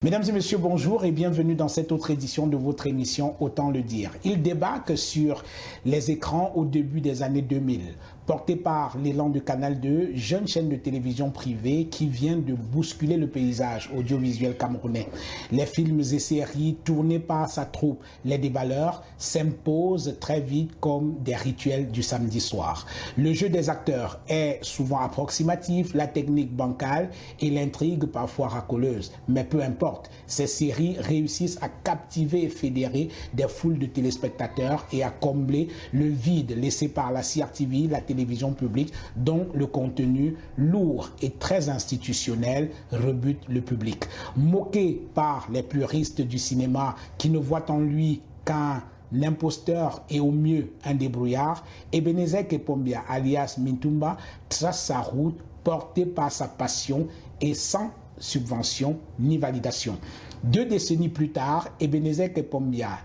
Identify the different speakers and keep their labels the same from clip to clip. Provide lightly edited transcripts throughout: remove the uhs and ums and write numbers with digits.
Speaker 1: Mesdames et messieurs, bonjour et bienvenue dans cette autre édition de votre émission Autant le dire. Il débarque sur les écrans au début des années 2000. Porté par l'élan de Canal 2, jeune chaîne de télévision privée qui vient de bousculer le paysage audiovisuel camerounais. Les films et séries tournés par sa troupe, les déballeurs, s'imposent très vite comme des rituels du samedi soir. Le jeu des acteurs est souvent approximatif, la technique bancale et l'intrigue parfois racoleuse. Mais peu importe, ces séries réussissent à captiver et fédérer des foules de téléspectateurs et à combler le vide laissé par la CRTV, la télévision publique, dont le contenu lourd et très institutionnel rebute le public. Moqué par les puristes du cinéma qui ne voient en lui qu'un imposteur et au mieux un débrouillard, Ebenezer Kepombia alias Mintumba trace sa route porté par sa passion et sans subvention ni validation. 2 décennies plus tard, Ebenezer Kepombia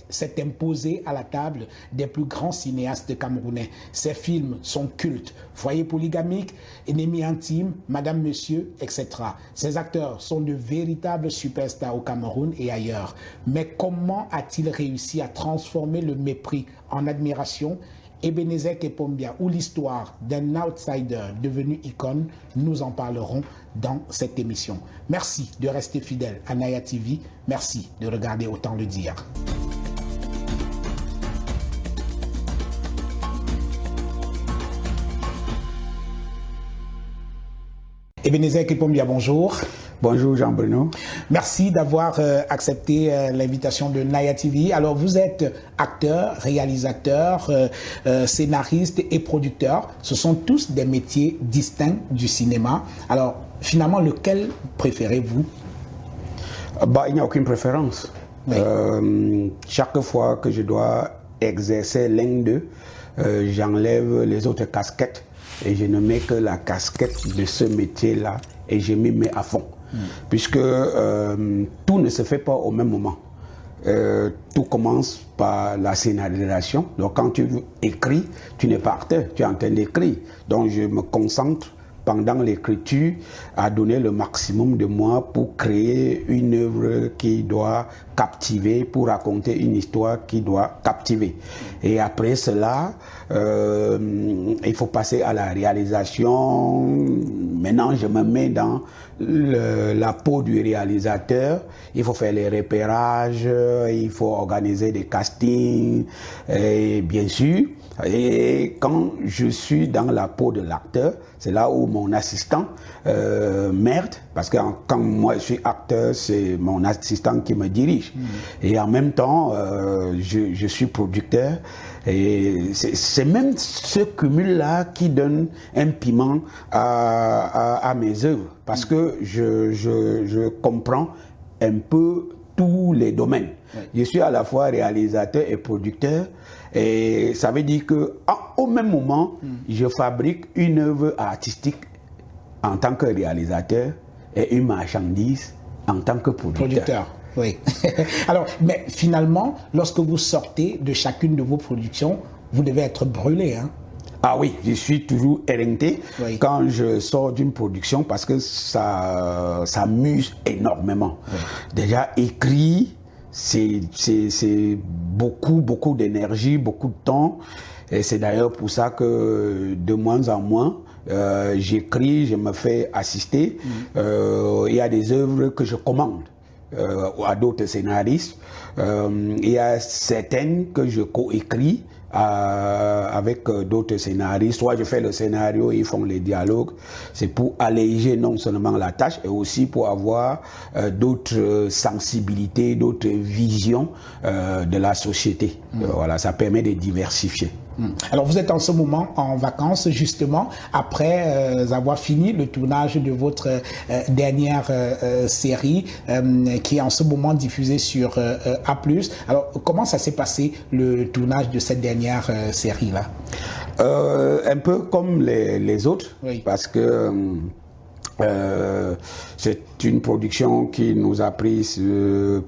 Speaker 1: s'est imposé à la table des plus grands cinéastes camerounais. Ses films sont cultes. Foyer polygamique, Ennemi intime, Madame Monsieur, etc. Ses acteurs sont de véritables superstars au Cameroun et ailleurs. Mais comment a-t-il réussi à transformer le mépris en admiration? Ebenezer Kepombia ou l'histoire d'un outsider devenu icône, nous en parlerons dans cette émission. Merci de rester fidèle à Naya TV. Merci de regarder Autant le dire. Ebenezer Kepombia, bonjour.
Speaker 2: Bonjour Jean-Bruno.
Speaker 1: Merci d'avoir accepté l'invitation de Naya TV. Alors vous êtes acteur, réalisateur, scénariste et producteur. Ce sont tous des métiers distincts du cinéma. Alors finalement, lequel préférez-vous?
Speaker 2: Il n'y a aucune préférence. Oui. Chaque fois que je dois exercer l'un d'eux, j'enlève les autres casquettes et je ne mets que la casquette de ce métier-là et je m'y mets à fond. Puisque tout ne se fait pas au même moment. Tout commence par la scénarisation. Donc quand tu écris, tu n'es pas acteur, tu es en train d'écrire. Donc je me concentre pendant l'écriture à donner le maximum de moi pour créer une œuvre qui doit captiver, pour raconter une histoire qui doit captiver. Et après cela, il faut passer à la réalisation. Maintenant, je me mets dans la peau du réalisateur. Il faut faire les repérages, il faut organiser des castings, et bien sûr. Et quand je suis dans la peau de l'acteur, c'est là où mon assistant m'aide, parce que quand moi je suis acteur, c'est mon assistant qui me dirige. Et en même temps, je suis producteur. Et c'est même ce cumul-là qui donne un piment à mes œuvres, parce que je comprends un peu tous les domaines. Oui. Je suis à la fois réalisateur et producteur, et ça veut dire que au même moment, je fabrique une œuvre artistique en tant que réalisateur et une marchandise en tant que producteur.
Speaker 1: Oui. Alors, mais finalement, lorsque vous sortez de chacune de vos productions, vous devez être brûlé, hein?
Speaker 2: Ah oui, je suis toujours éreinté quand je sors d'une production parce que ça m'amuse énormément. Oui. Déjà, écrire, c'est beaucoup d'énergie, beaucoup de temps. Et c'est d'ailleurs pour ça que de moins en moins, j'écris, je me fais assister. Il y a des œuvres que je commande à d'autres scénaristes. Il y a certaines que je coécris avec d'autres scénaristes. Soit je fais le scénario, ils font les dialogues. C'est pour alléger non seulement la tâche, et aussi pour avoir d'autres sensibilités, d'autres visions de la société. Voilà, ça permet de diversifier.
Speaker 1: Alors vous êtes en ce moment en vacances justement après avoir fini le tournage de votre dernière série qui est en ce moment diffusée sur A+. Alors comment ça s'est passé le tournage de cette dernière série là?
Speaker 2: Un peu comme les autres, parce que c'est une production qui nous a pris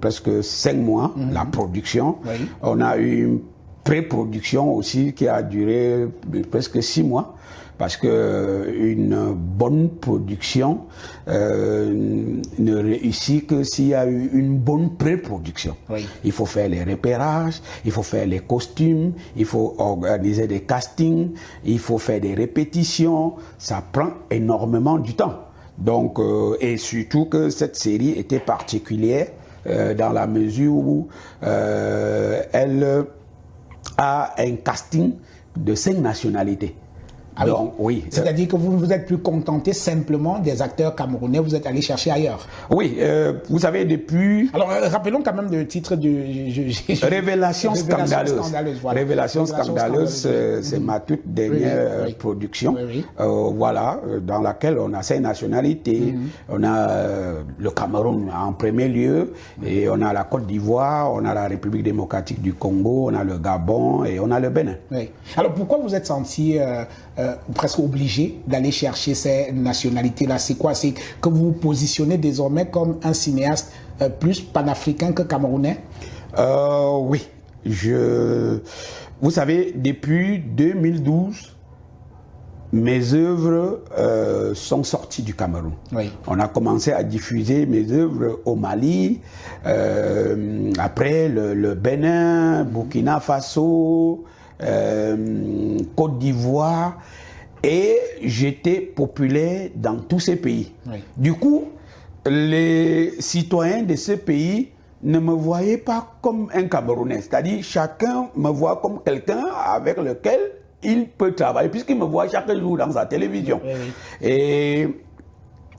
Speaker 2: presque 5 mois, la production. On a eu une pré-production aussi qui a duré presque 6 mois. parce que une bonne production ne réussit que s'il y a eu une bonne pré-production.
Speaker 1: Oui.
Speaker 2: Il faut faire les repérages, il faut faire les costumes, il faut organiser des castings, il faut faire des répétitions. Ça prend énormément du temps. Donc, et surtout que cette série était particulière dans la mesure où elle a un casting de 5 nationalités.
Speaker 1: Ah
Speaker 2: donc, oui.
Speaker 1: C'est-à-dire que vous ne vous êtes plus contenté simplement des acteurs camerounais, vous êtes allé chercher ailleurs.
Speaker 2: Oui, vous savez, depuis...
Speaker 1: Alors, rappelons quand même le titre du...
Speaker 2: Révélation scandaleuse.
Speaker 1: Voilà.
Speaker 2: Révélation scandaleuse, c'est ma toute dernière production. Voilà, dans laquelle on a 5 nationalités. On a le Cameroun en premier lieu, et on a la Côte d'Ivoire, on a la République démocratique du Congo, on a le Gabon et on a le Bénin.
Speaker 1: Oui. Alors, pourquoi vous êtes senti... presque obligé d'aller chercher ces nationalités-là? C'est quoi? C'est que vous vous positionnez désormais comme un cinéaste plus panafricain que camerounais?
Speaker 2: Oui. Vous savez, depuis 2012, mes œuvres sont sorties du Cameroun.
Speaker 1: Oui.
Speaker 2: On a commencé à diffuser mes œuvres au Mali, après le Bénin, Burkina Faso, Côte d'Ivoire, et j'étais populaire dans tous ces pays.
Speaker 1: Oui.
Speaker 2: Du coup, les citoyens de ces pays ne me voyaient pas comme un Camerounais, c'est-à-dire chacun me voit comme quelqu'un avec lequel il peut travailler, puisqu'il me voit chaque jour dans sa télévision.
Speaker 1: Oui.
Speaker 2: Et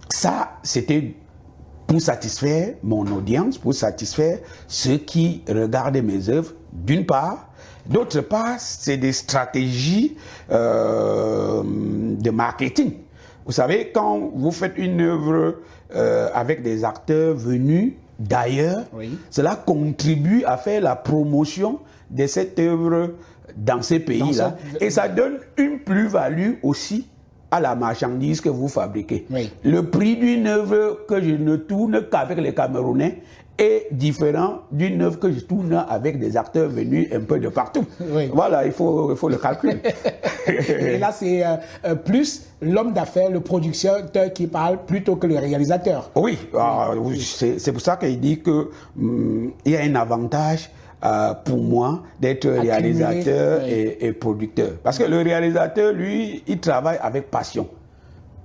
Speaker 2: ça, c'était pour satisfaire mon audience, pour satisfaire ceux qui regardaient mes œuvres, d'une part. D'autre part, c'est des stratégies de marketing. Vous savez, quand vous faites une œuvre avec des acteurs venus d'ailleurs,
Speaker 1: oui,
Speaker 2: cela contribue à faire la promotion de cette œuvre dans ces pays-là. Et ça donne une plus-value aussi à la marchandise que vous fabriquez.
Speaker 1: Oui.
Speaker 2: Le prix d'une œuvre que je ne tourne qu'avec les Camerounais est différent d'une œuvre que je tourne avec des acteurs venus un peu de partout.
Speaker 1: Oui.
Speaker 2: Voilà, il faut le calculer.
Speaker 1: Et là, c'est plus l'homme d'affaires, le producteur qui parle plutôt que le réalisateur.
Speaker 2: Oui, c'est pour ça qu'il dit que il y a un avantage pour moi d'être réalisateur et producteur. Parce que le réalisateur, lui, il travaille avec passion.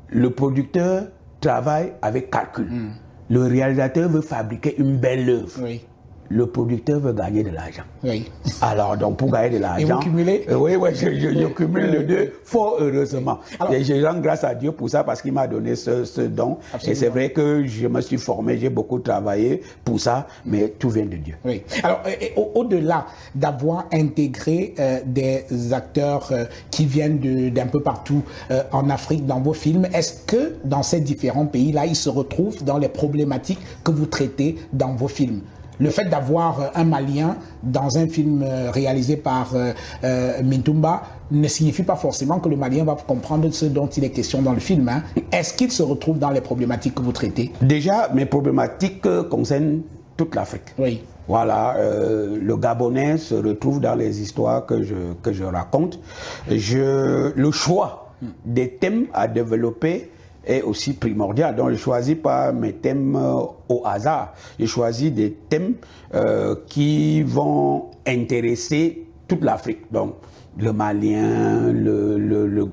Speaker 2: Le producteur travaille avec calcul. Le réalisateur veut fabriquer une belle œuvre.
Speaker 1: Oui.
Speaker 2: Le producteur veut gagner de l'argent.
Speaker 1: Oui.
Speaker 2: Alors, donc, pour gagner de l'argent...
Speaker 1: Et vous cumulez?
Speaker 2: Oui, je cumule les deux, fort heureusement. Alors, et je rends grâce à Dieu pour ça, parce qu'il m'a donné ce don. Absolument. Et c'est vrai que je me suis formé, j'ai beaucoup travaillé pour ça, mais tout vient de Dieu.
Speaker 1: Oui. Alors, au-delà d'avoir intégré des acteurs qui viennent d'un peu partout en Afrique dans vos films, est-ce que dans ces différents pays-là, ils se retrouvent dans les problématiques que vous traitez dans vos films? Le fait d'avoir un Malien dans un film réalisé par Mintumba ne signifie pas forcément que le Malien va comprendre ce dont il est question dans le film. Hein. Est-ce qu'il se retrouve dans les problématiques que vous traitez? Déjà, mes problématiques concernent toute l'Afrique. Oui. Voilà, le Gabonais se retrouve dans les histoires que je raconte. Le choix des thèmes à développer est aussi primordial. Donc, je ne choisis pas mes thèmes au hasard. Je choisis des thèmes qui vont intéresser toute l'Afrique. Donc, le Malien,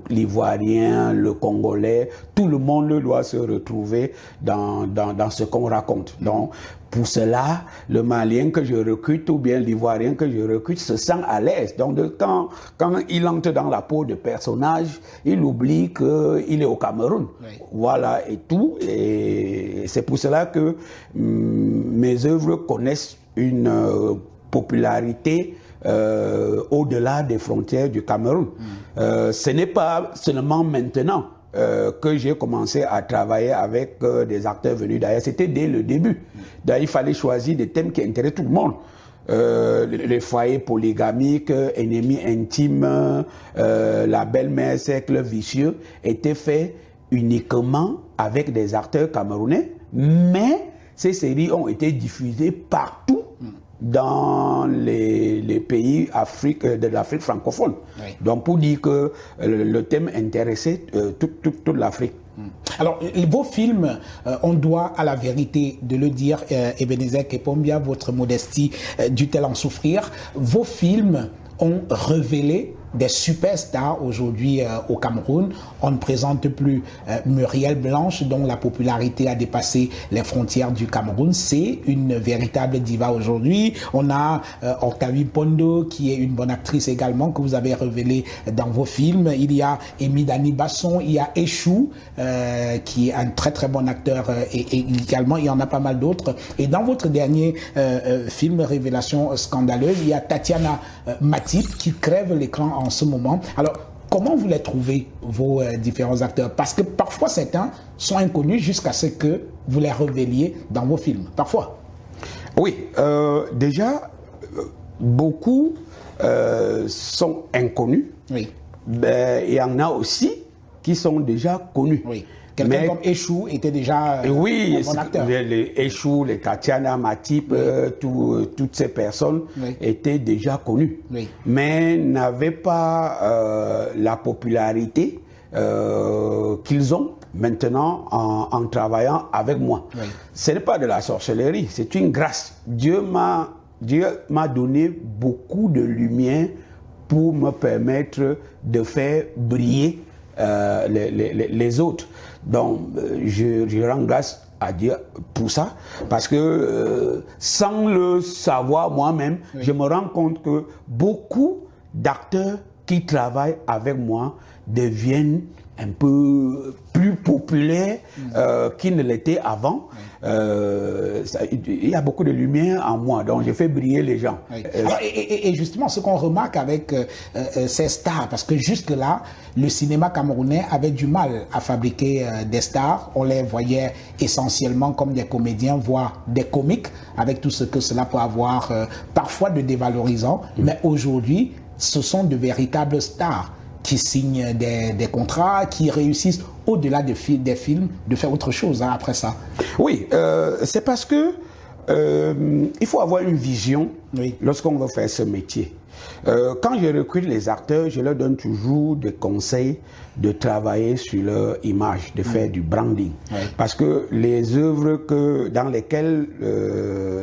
Speaker 1: l'Ivoirien, le Congolais, tout le monde doit se retrouver dans ce qu'on raconte. Donc, pour cela, le Malien que je recrute ou bien l'Ivoirien que je recrute se sent à l'aise. Donc, quand il entre dans la peau de personnage, il oublie qu'il est au Cameroun. Oui. Voilà et tout. Et c'est pour cela que mes œuvres connaissent une popularité au-delà des frontières du Cameroun. Ce n'est pas seulement maintenant que j'ai commencé à travailler avec des acteurs venus d'ailleurs. C'était dès le début. D'ailleurs, il fallait choisir des thèmes qui intéressent tout le monde. Les foyers polygamiques, ennemis intimes, la belle-mère, cercle vicieux, étaient faits uniquement avec des acteurs camerounais, mais ces séries ont été diffusées partout
Speaker 2: dans les pays de l'Afrique francophone. Oui. Donc pour dire que le thème intéressait toute l'Afrique.
Speaker 1: Alors, vos films, on doit à la vérité de le dire, Ebenezer Kepombia, votre modestie dut-elle en souffrir, vos films ont révélé des superstars aujourd'hui au Cameroun. On ne présente plus Muriel Blanche, dont la popularité a dépassé les frontières du Cameroun. C'est une véritable diva aujourd'hui. On a Octavie Pondo, qui est une bonne actrice également, que vous avez révélée dans vos films. Il y a Emidani Basson, il y a Eshou, qui est un très très bon acteur, et également, il y en a pas mal d'autres. Et dans votre dernier film, Révélation scandaleuse, il y a Tatiana Matip, qui crève l'écran en ce moment. Alors, comment vous les trouvez, vos différents acteurs? Parce que parfois, certains sont inconnus jusqu'à ce que vous les révéliez dans vos films. Parfois.
Speaker 2: Oui, déjà, beaucoup sont inconnus. Oui. Ben, il y en a aussi qui sont déjà connus.
Speaker 1: Oui. Quelqu'un comme Eshou était déjà un bon acteur.
Speaker 2: Les Eshou, les Tatiana Matip, toutes ces personnes étaient déjà connues, mais n'avaient pas la popularité qu'ils ont maintenant en travaillant avec moi. Ce n'est pas de la sorcellerie, c'est une grâce. Dieu m'a donné beaucoup de lumière pour me permettre de faire briller les autres. Donc, je rends grâce à Dieu pour ça, parce que sans le savoir moi-même, je me rends compte que beaucoup d'acteurs qui travaillent avec moi deviennent un peu plus populaires qu'ils ne l'étaient avant. Il y a beaucoup de lumière en moi, donc je fais briller les gens.
Speaker 1: Alors, et justement, ce qu'on remarque avec ces stars, parce que jusque-là, le cinéma camerounais avait du mal à fabriquer des stars. On les voyait essentiellement comme des comédiens, voire des comiques, avec tout ce que cela peut avoir parfois de dévalorisant. Mais aujourd'hui, ce sont de véritables stars qui signent des contrats, qui réussissent au-delà des films, de faire autre chose après ça.
Speaker 2: Oui, c'est parce que il faut avoir une vision lorsqu'on veut faire ce métier. Quand je recrute les acteurs, je leur donne toujours des conseils de travailler sur leur image, de faire du branding. Parce que les œuvres dans lesquelles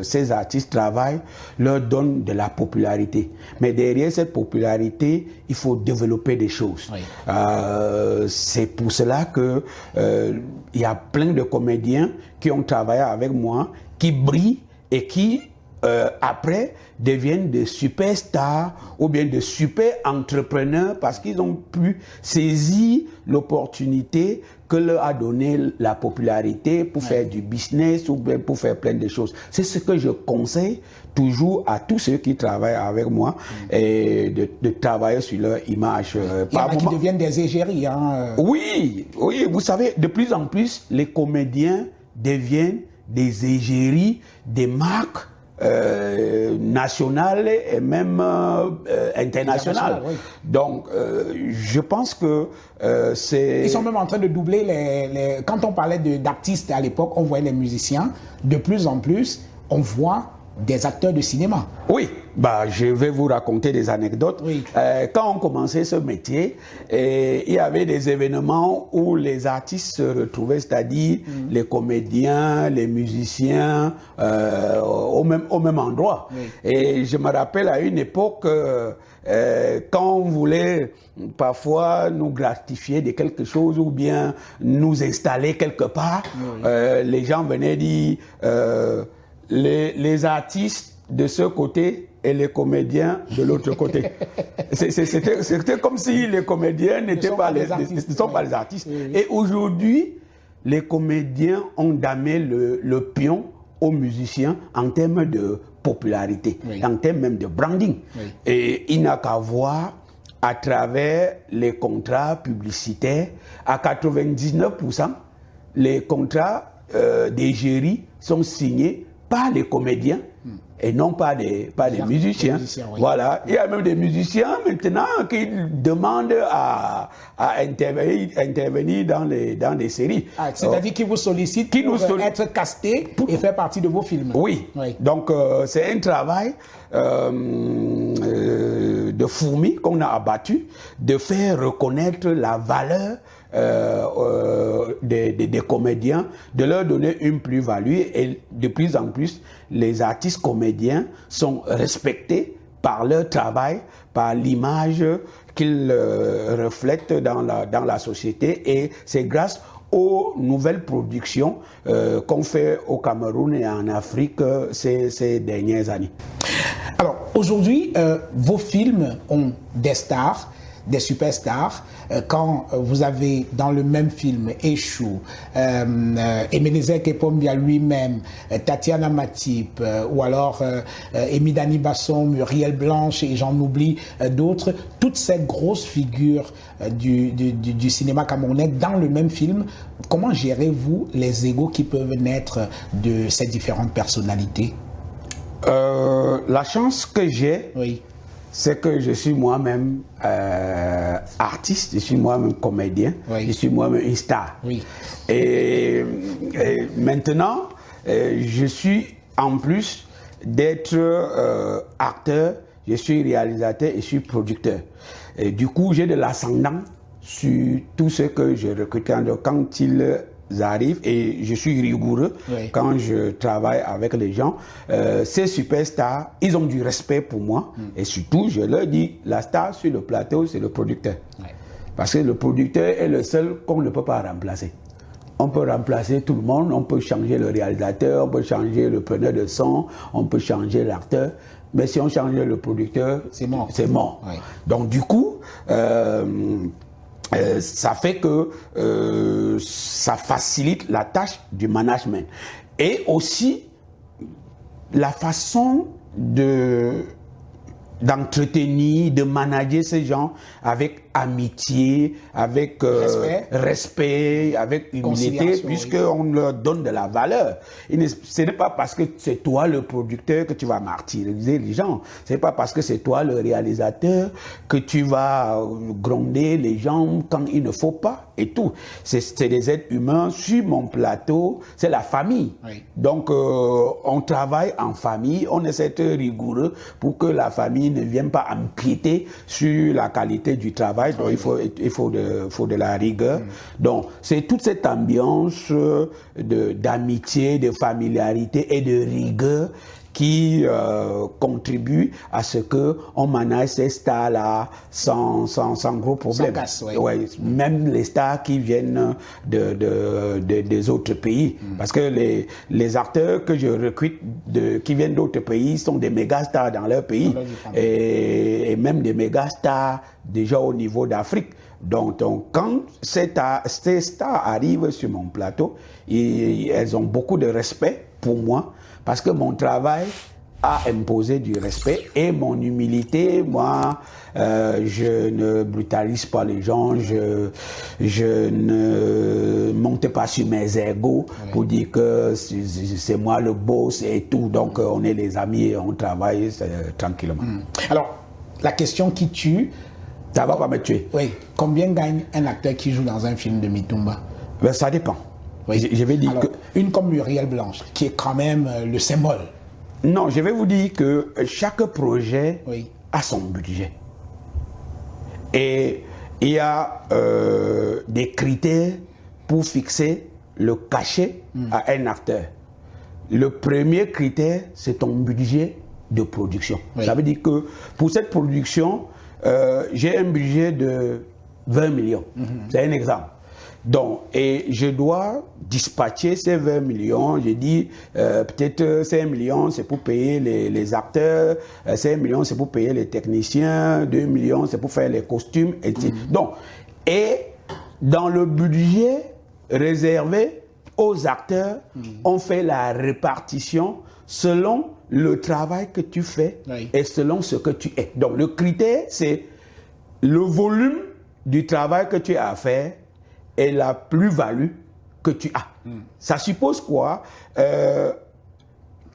Speaker 2: ces artistes travaillent leur donnent de la popularité. Mais derrière cette popularité, il faut développer des choses. C'est pour cela que il y a plein de comédiens qui ont travaillé avec moi, qui brillent et qui après deviennent des superstars ou bien de super entrepreneurs parce qu'ils ont pu saisir l'opportunité que leur a donné la popularité pour faire du business ou bien pour faire plein de choses. C'est ce que je conseille toujours à tous ceux qui travaillent avec moi et de travailler sur leur image.
Speaker 1: Il y en a qui deviennent des égéries.
Speaker 2: Oui, vous savez, de plus en plus, les comédiens deviennent des égéries, des marques nationales et même internationales. Donc, je pense que c'est...
Speaker 1: Ils sont même en train de doubler Quand on parlait d'artistes à l'époque, on voyait les musiciens. De plus en plus, on voit des acteurs de cinéma.
Speaker 2: Oui, je vais vous raconter des anecdotes. Quand on commençait ce métier, il y avait des événements où les artistes se retrouvaient, c'est-à-dire les comédiens, les musiciens, au même endroit. Et je me rappelle à une époque, quand on voulait parfois nous gratifier de quelque chose ou bien nous installer quelque part, les gens venaient dire... Les artistes de ce côté et les comédiens de l'autre côté. C'était comme si les comédiens ne sont pas les artistes. Et aujourd'hui, les comédiens ont damé le pion aux musiciens en termes de popularité, en termes même de branding. Et il n'a qu'à voir à travers les contrats publicitaires, à 99%, les contrats des jurys sont signés par les comédiens et non pas des musiciens.
Speaker 1: Oui.
Speaker 2: Voilà, il y a même des musiciens maintenant qui demandent à intervenir dans des séries.
Speaker 1: C'est-à-dire qu'ils vous sollicitent pour être castés et faire partie de vos films.
Speaker 2: Oui. Donc c'est un travail de fourmi qu'on a abattu, de faire reconnaître la valeur des comédiens, de leur donner une plus-value, et de plus en plus, les artistes comédiens sont respectés par leur travail, par l'image qu'ils reflètent dans la société, et c'est grâce aux nouvelles productions qu'on fait au Cameroun et en Afrique ces dernières années.
Speaker 1: Alors, aujourd'hui, vos films ont des stars, des superstars. Quand vous avez dans le même film Échou, Emenezek Epombia lui-même, Tatiana Matip, ou alors Emidani Basson, Muriel Blanche, et j'en oublie d'autres, toutes ces grosses figures du cinéma camerounais dans le même film, comment gérez-vous les égos qui peuvent naître de ces différentes personnalités?
Speaker 2: La chance que j'ai,
Speaker 1: oui,
Speaker 2: c'est que je suis moi-même artiste, je suis moi-même comédien, oui, je suis moi-même une star.
Speaker 1: Oui.
Speaker 2: Et maintenant, je suis, en plus d'être acteur, je suis réalisateur et je suis producteur. Et du coup, j'ai de l'ascendant sur tout ce que je recrute. Quand ils arrivent, et je suis rigoureux, oui, quand je travaille avec les gens, ces superstars, ils ont du respect pour moi, et surtout, je leur dis, la star sur le plateau, c'est le producteur. Oui. Parce que le producteur est le seul qu'on ne peut pas remplacer. On peut remplacer tout le monde, on peut changer le réalisateur, on peut changer le preneur de son, on peut changer l'acteur, mais si on change le producteur,
Speaker 1: c'est mort.
Speaker 2: C'est mort. Oui. Donc du coup, ça fait que ça facilite la tâche du management. Et aussi, la façon d'entretenir, de manager ces gens avec amitié, avec respect, avec humilité, puisqu'on leur donne de la valeur. Ce n'est pas parce que c'est toi le producteur que tu vas martyriser les gens. Ce n'est pas parce que c'est toi le réalisateur que tu vas gronder les gens quand il ne faut pas et tout. C'est des êtres humains sur mon plateau, c'est la famille. Oui. Donc on travaille en famille, on essaie d'être rigoureux pour que la famille ne vienne pas empiéter sur la qualité du travail. Donc il faut de la rigueur. Donc c'est toute cette ambiance d'amitié, de familiarité et de rigueur qui contribue à ce qu'on manage ces stars-là sans gros problème.
Speaker 1: Sans casse, oui.
Speaker 2: Ouais, même les stars qui viennent des autres pays. Parce que les acteurs que je recrute qui viennent d'autres pays sont des méga stars dans leur pays. Et même des méga stars déjà au niveau d'Afrique. Donc quand ces stars arrivent sur mon plateau, elles ont beaucoup de respect pour moi, parce que mon travail a imposé du respect, et mon humilité, moi, je ne brutalise pas les gens, je ne monte pas sur mes égos pour dire que c'est moi le boss et tout. Donc on est les amis et on travaille tranquillement.
Speaker 1: Alors, la question qui tue...
Speaker 2: Ça va pas me tuer.
Speaker 1: Oui. Combien gagne un acteur qui joue dans un film de Mitumba?
Speaker 2: Ben, ça dépend.
Speaker 1: Oui.
Speaker 2: Je vais dire
Speaker 1: alors, une comme Muriel Blanche, qui est quand même le symbole.
Speaker 2: Non, je vais vous dire que chaque projet a son budget. Et il y a des critères pour fixer le cachet à un acteur. Le premier critère, c'est ton budget de production. Ça veut dire que pour cette production, j'ai un budget de 20 millions. C'est un exemple. Donc, et je dois dispatcher ces 20 millions. J'ai dit, peut-être 5 millions, c'est pour payer les acteurs, 5 millions, c'est pour payer les techniciens, 2 millions, c'est pour faire les costumes, etc. Donc, et dans le budget réservé aux acteurs, on fait la répartition selon le travail que tu fais et selon ce que tu es. Donc, le critère, c'est le volume du travail que tu as à faire et la plus-value que tu as. Ça suppose quoi?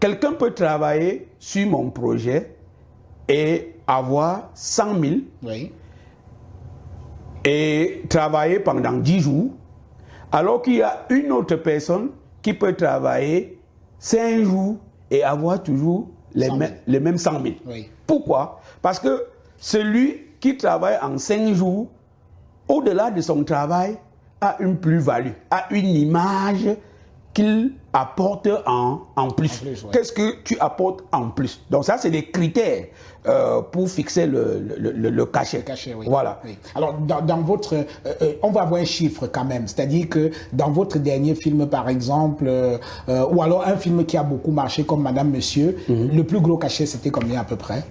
Speaker 2: quelqu'un peut travailler sur mon projet et avoir 100 000
Speaker 1: Oui.
Speaker 2: et travailler pendant 10 jours, alors qu'il y a une autre personne qui peut travailler 5 jours et avoir toujours les mêmes 100 000.
Speaker 1: Oui.
Speaker 2: Pourquoi? Parce que celui qui travaille en 5 jours, au-delà de son travail, a une plus-value, a une image qu'il apporte en plus. Ouais. Qu'est-ce que tu apportes en plus? Donc ça, c'est des critères pour fixer le cachet.
Speaker 1: Le cachet, oui.
Speaker 2: Voilà.
Speaker 1: Oui. Alors, dans votre... on va avoir un chiffre quand même. C'est-à-dire que dans votre dernier film, par exemple, ou alors un film qui a beaucoup marché comme Madame, Monsieur, le plus gros cachet, c'était combien à peu près?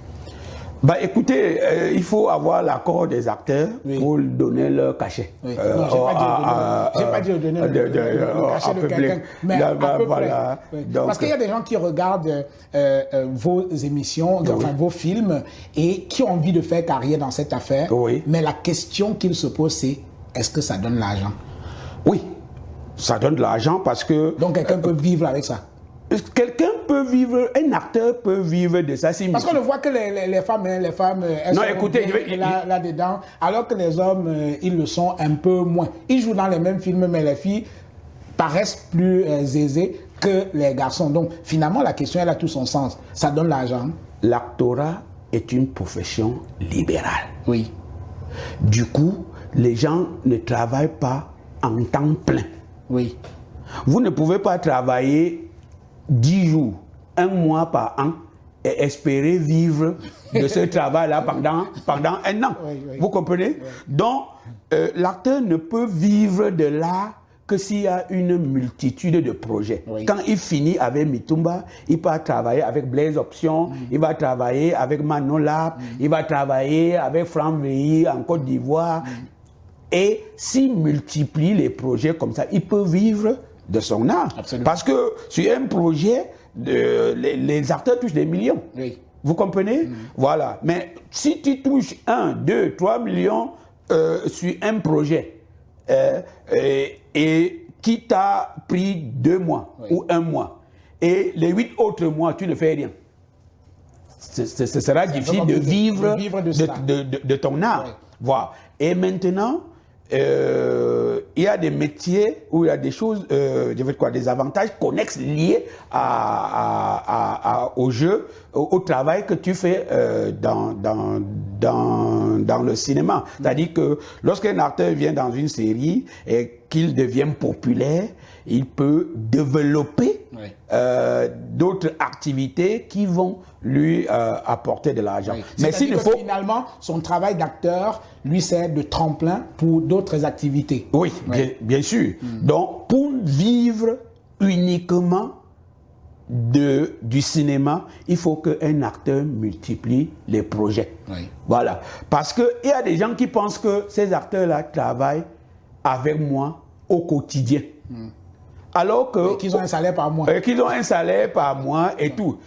Speaker 2: Bah écoutez, il faut avoir l'accord des acteurs pour donner leur cachet.
Speaker 1: Oui. Non, j'ai pas dit donner le cachet de quelqu'un, mais à peu près. Oui. Donc, parce qu'il y a des gens qui regardent vos émissions, enfin vos films, et qui ont envie de faire carrière dans cette affaire.
Speaker 2: Oui.
Speaker 1: Mais la question qu'ils se posent, c'est est-ce que ça donne l'argent?
Speaker 2: Oui, ça donne de l'argent parce que...
Speaker 1: Donc quelqu'un peut vivre avec ça?
Speaker 2: Quelqu'un peut vivre, un acteur peut vivre de ça.
Speaker 1: Parce qu'on ne voit que les femmes, elles
Speaker 2: non,
Speaker 1: sont
Speaker 2: écoutez,
Speaker 1: là-dedans, alors que les hommes, ils le sont un peu moins. Ils jouent dans les mêmes films, mais les filles paraissent plus aisées que les garçons. Donc, finalement, la question, elle a tout son sens. Ça donne l'argent.
Speaker 2: L'actorat est une profession libérale.
Speaker 1: Oui.
Speaker 2: Du coup, les gens ne travaillent pas en temps plein.
Speaker 1: Oui.
Speaker 2: Vous ne pouvez pas travailler 10 jours, 1 mois par an et espérer vivre de ce travail-là pendant 1 an.
Speaker 1: Oui.
Speaker 2: Vous comprenez? Oui. Donc, l'acteur ne peut vivre de l'art que s'il y a une multitude de projets. Oui. Quand il finit avec Mitumba, il va travailler avec Blaise Option, il va travailler avec Manon Lab, il va travailler avec Franck Veilly en Côte d'Ivoire. Et s'il multiplie les projets comme ça, il peut vivre de son art.
Speaker 1: Absolument.
Speaker 2: Parce que sur un projet, les acteurs touchent des millions.
Speaker 1: Oui.
Speaker 2: Vous comprenez? Voilà. Mais si tu touches 1, 2, 3 millions sur un projet et qui t'a pris 2 mois ou 1 mois, et les 8 autres mois, tu ne fais rien, ce sera difficile de vivre de ton art. Oui. Voilà. Et maintenant, il y a des métiers où il y a des choses, des avantages connexes liés au jeu, au travail que tu fais dans le cinéma. C'est-à-dire que lorsqu'un acteur vient dans une série et qu'il devient populaire, il peut développer d'autres activités qui vont lui apporter de l'argent.
Speaker 1: Oui. Mais s'il faut... finalement, son travail d'acteur lui sert de tremplin pour d'autres activités.
Speaker 2: Oui, bien sûr. Donc, pour vivre uniquement du cinéma, il faut qu'un acteur multiplie les projets.
Speaker 1: Oui.
Speaker 2: Voilà. Parce qu'il y a des gens qui pensent que ces acteurs-là travaillent avec moi au quotidien. Alors que...
Speaker 1: qu'ils ont un salaire par mois.
Speaker 2: Qu'ils ont un salaire par mois et tout.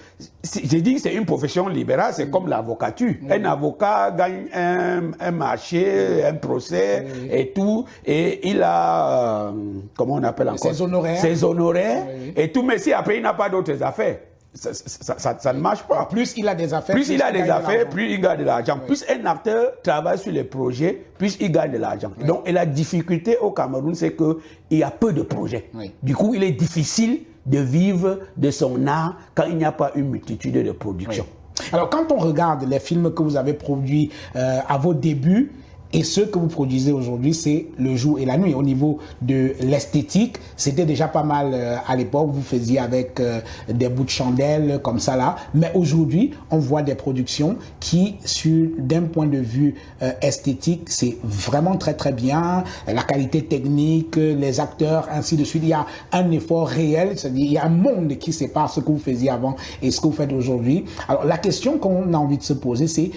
Speaker 2: J'ai dit que c'est une profession libérale, c'est comme l'avocature. Un avocat gagne un marché, un procès et tout, et il a, comment on appelle encore? Ses honoraires et tout, mais si après il n'a pas d'autres affaires, ça ne marche pas.
Speaker 1: Plus il a des affaires,
Speaker 2: plus il gagne de l'argent. Plus un acteur travaille sur les projets, plus il gagne de l'argent. Donc, et la difficulté au Cameroun, c'est qu'il y a peu de projets. Du coup, il est difficile de vivre de son art quand il n'y a pas une multitude de productions.
Speaker 1: Alors, quand on regarde les films que vous avez produits à vos débuts, et ce que vous produisez aujourd'hui, c'est le jour et la nuit. Au niveau de l'esthétique, c'était déjà pas mal à l'époque. Vous faisiez avec des bouts de chandelle comme ça là. Mais aujourd'hui, on voit des productions qui, d'un point de vue esthétique, c'est vraiment très très bien. La qualité technique, les acteurs, ainsi de suite. Il y a un effort réel. C'est-à-dire, il y a un monde qui sépare ce que vous faisiez avant et ce que vous faites aujourd'hui. Alors, la question qu'on a envie de se poser, c'est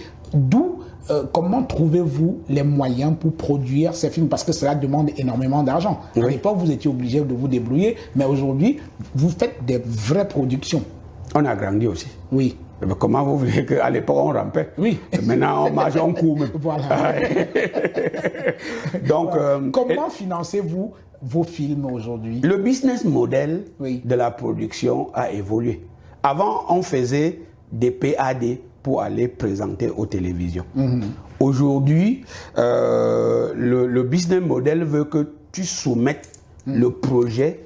Speaker 1: comment trouvez-vous les moyens pour produire ces films? Parce que cela demande énormément d'argent. À l'époque, vous étiez obligé de vous débrouiller, mais aujourd'hui, vous faites des vraies productions.
Speaker 2: On a grandi aussi.
Speaker 1: Oui.
Speaker 2: Mais comment vous voulez qu'à l'époque on rampait?
Speaker 1: Oui.
Speaker 2: Maintenant on mange, on court même.
Speaker 1: Voilà.
Speaker 2: Donc,
Speaker 1: comment financez-vous vos films aujourd'hui?
Speaker 2: Le business model de la production a évolué. Avant, on faisait des PAD pour aller présenter aux télévisions. Aujourd'hui, le business model veut que tu soumettes le projet.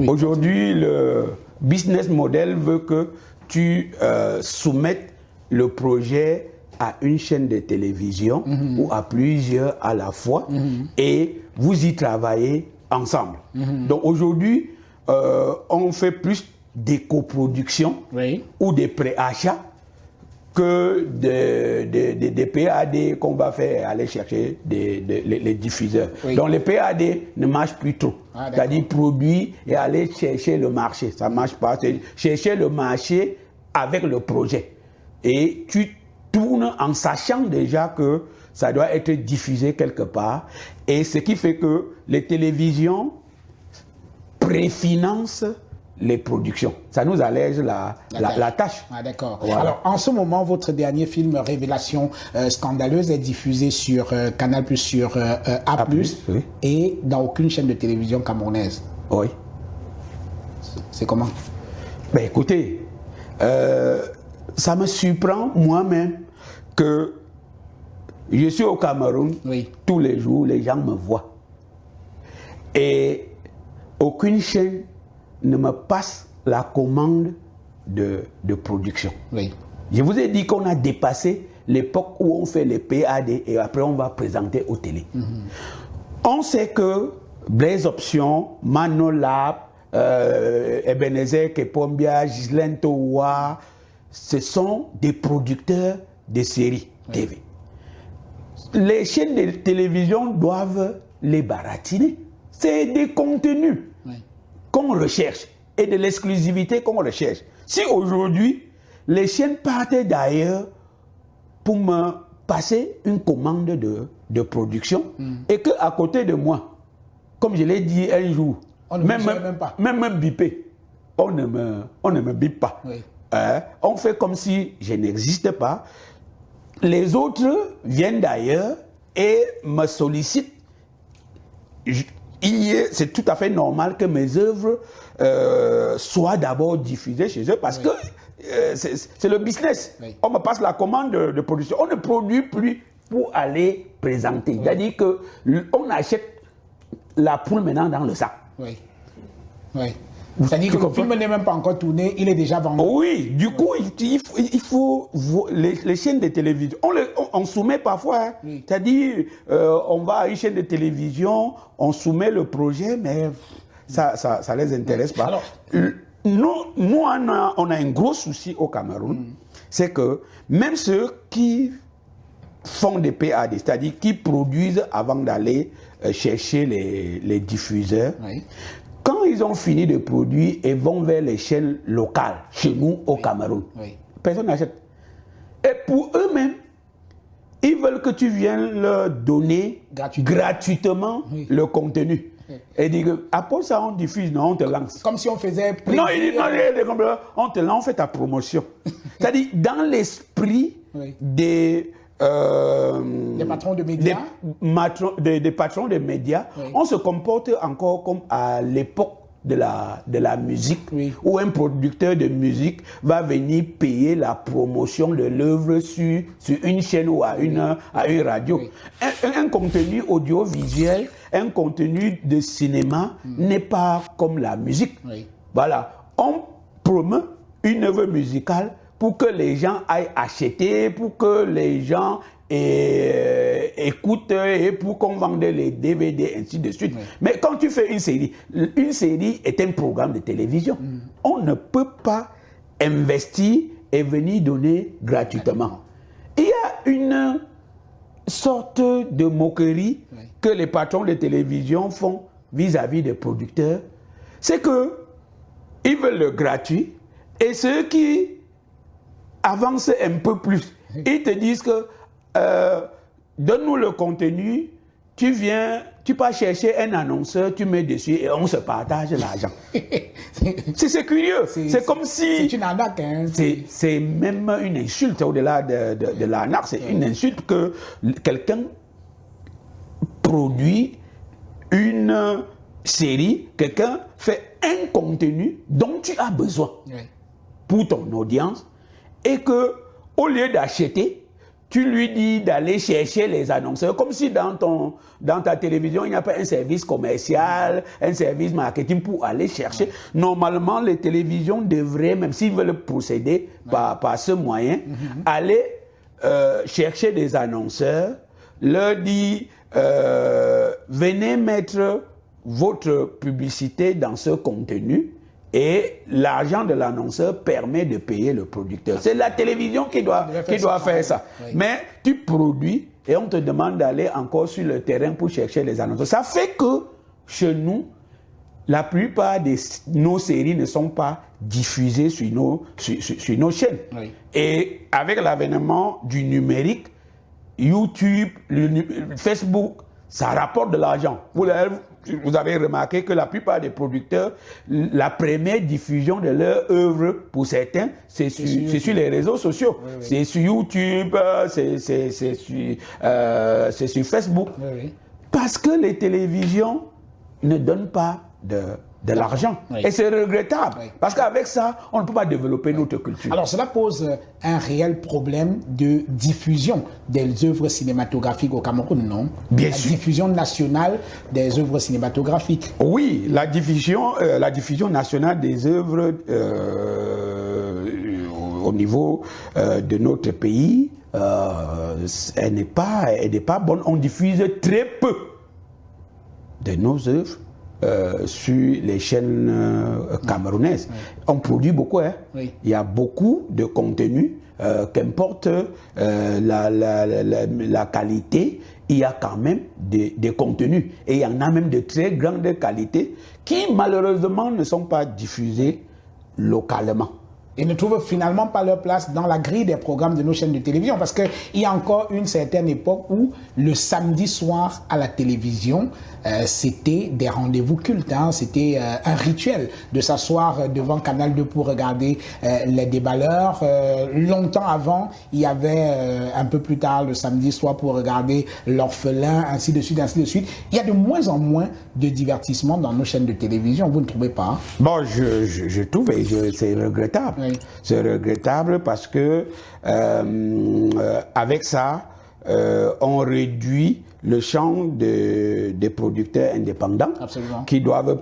Speaker 2: Aujourd'hui, le business model veut que tu soumettes le projet à une chaîne de télévision ou à plusieurs à la fois et vous y travaillez ensemble. Donc aujourd'hui, on fait plus des coproductions ou des préachats que des PAD qu'on va faire aller chercher les diffuseurs. Donc les PAD ne marchent plus trop. C'est-à-dire produire et aller chercher le marché. Ça ne marche pas. C'est chercher le marché avec le projet. Et tu tournes en sachant déjà que ça doit être diffusé quelque part. Et ce qui fait que les télévisions préfinancent les productions. Ça nous allège la tâche.
Speaker 1: Ah, d'accord.
Speaker 2: Voilà.
Speaker 1: Alors, en ce moment, votre dernier film, Révélation scandaleuse, est diffusé sur Canal+, sur A+,
Speaker 2: oui.
Speaker 1: et dans aucune chaîne de télévision camerounaise.
Speaker 2: Oui.
Speaker 1: C'est comment?
Speaker 2: Ben écoutez, ça me surprend moi-même que je suis au Cameroun, tous les jours, les gens me voient. Et aucune chaîne ne me passe la commande de production. Je vous ai dit qu'on a dépassé l'époque où on fait les PAD et après on va présenter aux télé. On sait que Blaise Option, Manolab, Ebenezer Kepombia, Ghislaine Towa, ce sont des producteurs de séries TV. Les chaînes de télévision doivent les baratiner. C'est des contenus qu'on recherche et de l'exclusivité qu'on recherche. Si aujourd'hui, les chaînes partaient d'ailleurs pour me passer une commande de production et qu'à côté de moi, comme je l'ai dit un jour,
Speaker 1: on ne
Speaker 2: même bipé, on ne me bipe pas. On fait comme si je n'existais pas. Les autres viennent d'ailleurs et me sollicitent. C'est tout à fait normal que mes œuvres soient d'abord diffusées chez eux parce que c'est le business. On me passe la commande de production. On ne produit plus pour aller présenter. C'est-à-dire qu'on achète la poule maintenant dans le sac.
Speaker 1: C'est-à-dire que le film n'est même pas encore tourné, il est déjà vendu.
Speaker 2: Oui, du coup, il faut les chaînes de télévision. On soumet parfois, c'est-à-dire, on va à une chaîne de télévision, on soumet le projet, mais ça les intéresse pas. Alors, nous on a un gros souci au Cameroun, c'est que même ceux qui font des PAD, c'est-à-dire qui produisent avant d'aller chercher les diffuseurs, quand ils ont fini de produire et vont vers les chaînes locales, chez nous au Cameroun, personne n'achète. Et pour eux-mêmes, ils veulent que tu viennes leur donner gratuitement le contenu. Et dire après ça, on diffuse, non, on te lance.
Speaker 1: Comme si on faisait
Speaker 2: plaisir. Non, il dit, non, on te lance, on fait ta promotion. C'est-à-dire, dans l'esprit des
Speaker 1: patrons de médias,
Speaker 2: des patrons de médias, on se comporte encore comme à l'époque de la musique, où un producteur de musique va venir payer la promotion de l'œuvre sur une chaîne ou à une radio. Un contenu audiovisuel, un contenu de cinéma n'est pas comme la musique. Voilà, on promeut une œuvre musicale pour que les gens aillent acheter, pour que les gens écoutent et pour qu'on vende les DVD, ainsi de suite. Mais quand tu fais une série est un programme de télévision. On ne peut pas investir et venir donner gratuitement. Il y a une sorte de moquerie que les patrons de télévision font vis-à-vis des producteurs. C'est que ils veulent le gratuit et ceux qui avance un peu plus. Ils te disent que donne-nous le contenu, tu pars chercher un annonceur, tu mets dessus et on se partage l'argent. C'est curieux. C'est comme si...
Speaker 1: C'est une arnaque. Hein,
Speaker 2: c'est même une insulte au-delà de l'arnaque. C'est une insulte que quelqu'un produit une série, quelqu'un fait un contenu dont tu as besoin pour ton audience et que, au lieu d'acheter, tu lui dis d'aller chercher les annonceurs, comme si dans ta télévision, il n'y a pas un service commercial, un service marketing pour aller chercher. Normalement, les télévisions devraient, même s'ils veulent procéder par ce moyen, aller chercher des annonceurs, leur dire, venez mettre votre publicité dans ce contenu, et l'argent de l'annonceur permet de payer le producteur. C'est la télévision qui doit faire ça. Oui. Mais tu produis et on te demande d'aller encore sur le terrain pour chercher les annonceurs. Ça fait que chez nous, la plupart de nos séries ne sont pas diffusées sur nos chaînes. Oui. Et avec l'avènement du numérique, YouTube, Facebook, ça rapporte de l'argent. Vous avez remarqué que la plupart des producteurs, la première diffusion de leur œuvre, pour certains, c'est sur les réseaux sociaux. Oui, oui. C'est sur YouTube, c'est sur Facebook. Oui, oui. Parce que les télévisions ne donnent pas de l'argent. Oui. Et c'est regrettable. Oui. Parce qu'avec ça, on ne peut pas développer notre culture.
Speaker 1: Alors, cela pose un réel problème de diffusion des œuvres cinématographiques au Cameroun, non?
Speaker 2: Bien sûr.
Speaker 1: La diffusion nationale des œuvres cinématographiques.
Speaker 2: Oui, la diffusion nationale des œuvres au niveau de notre pays, elle n'est pas bonne. On diffuse très peu de nos œuvres sur les chaînes camerounaises. Oui. On produit beaucoup. Hein? Oui. Il y a beaucoup de contenu, qu'importe la qualité, il y a quand même des contenus. Et il y en a même de très grande qualité qui malheureusement ne sont pas diffusés localement.
Speaker 1: Et ne trouvent finalement pas leur place dans la grille des programmes de nos chaînes de télévision. Parce qu'il y a encore une certaine époque où le samedi soir à la télévision, c'était des rendez-vous cultes. Hein. C'était un rituel de s'asseoir devant Canal 2 pour regarder les déballeurs. Longtemps avant, il y avait un peu plus tard le samedi soir pour regarder L'Orphelin, ainsi de suite, ainsi de suite. Il y a de moins en moins de divertissement dans nos chaînes de télévision. Vous ne trouvez pas?
Speaker 2: Bon, je trouve, et c'est regrettable. Oui. C'est regrettable parce que avec ça, on réduit le champ des producteurs indépendants. Absolument. Qui doivent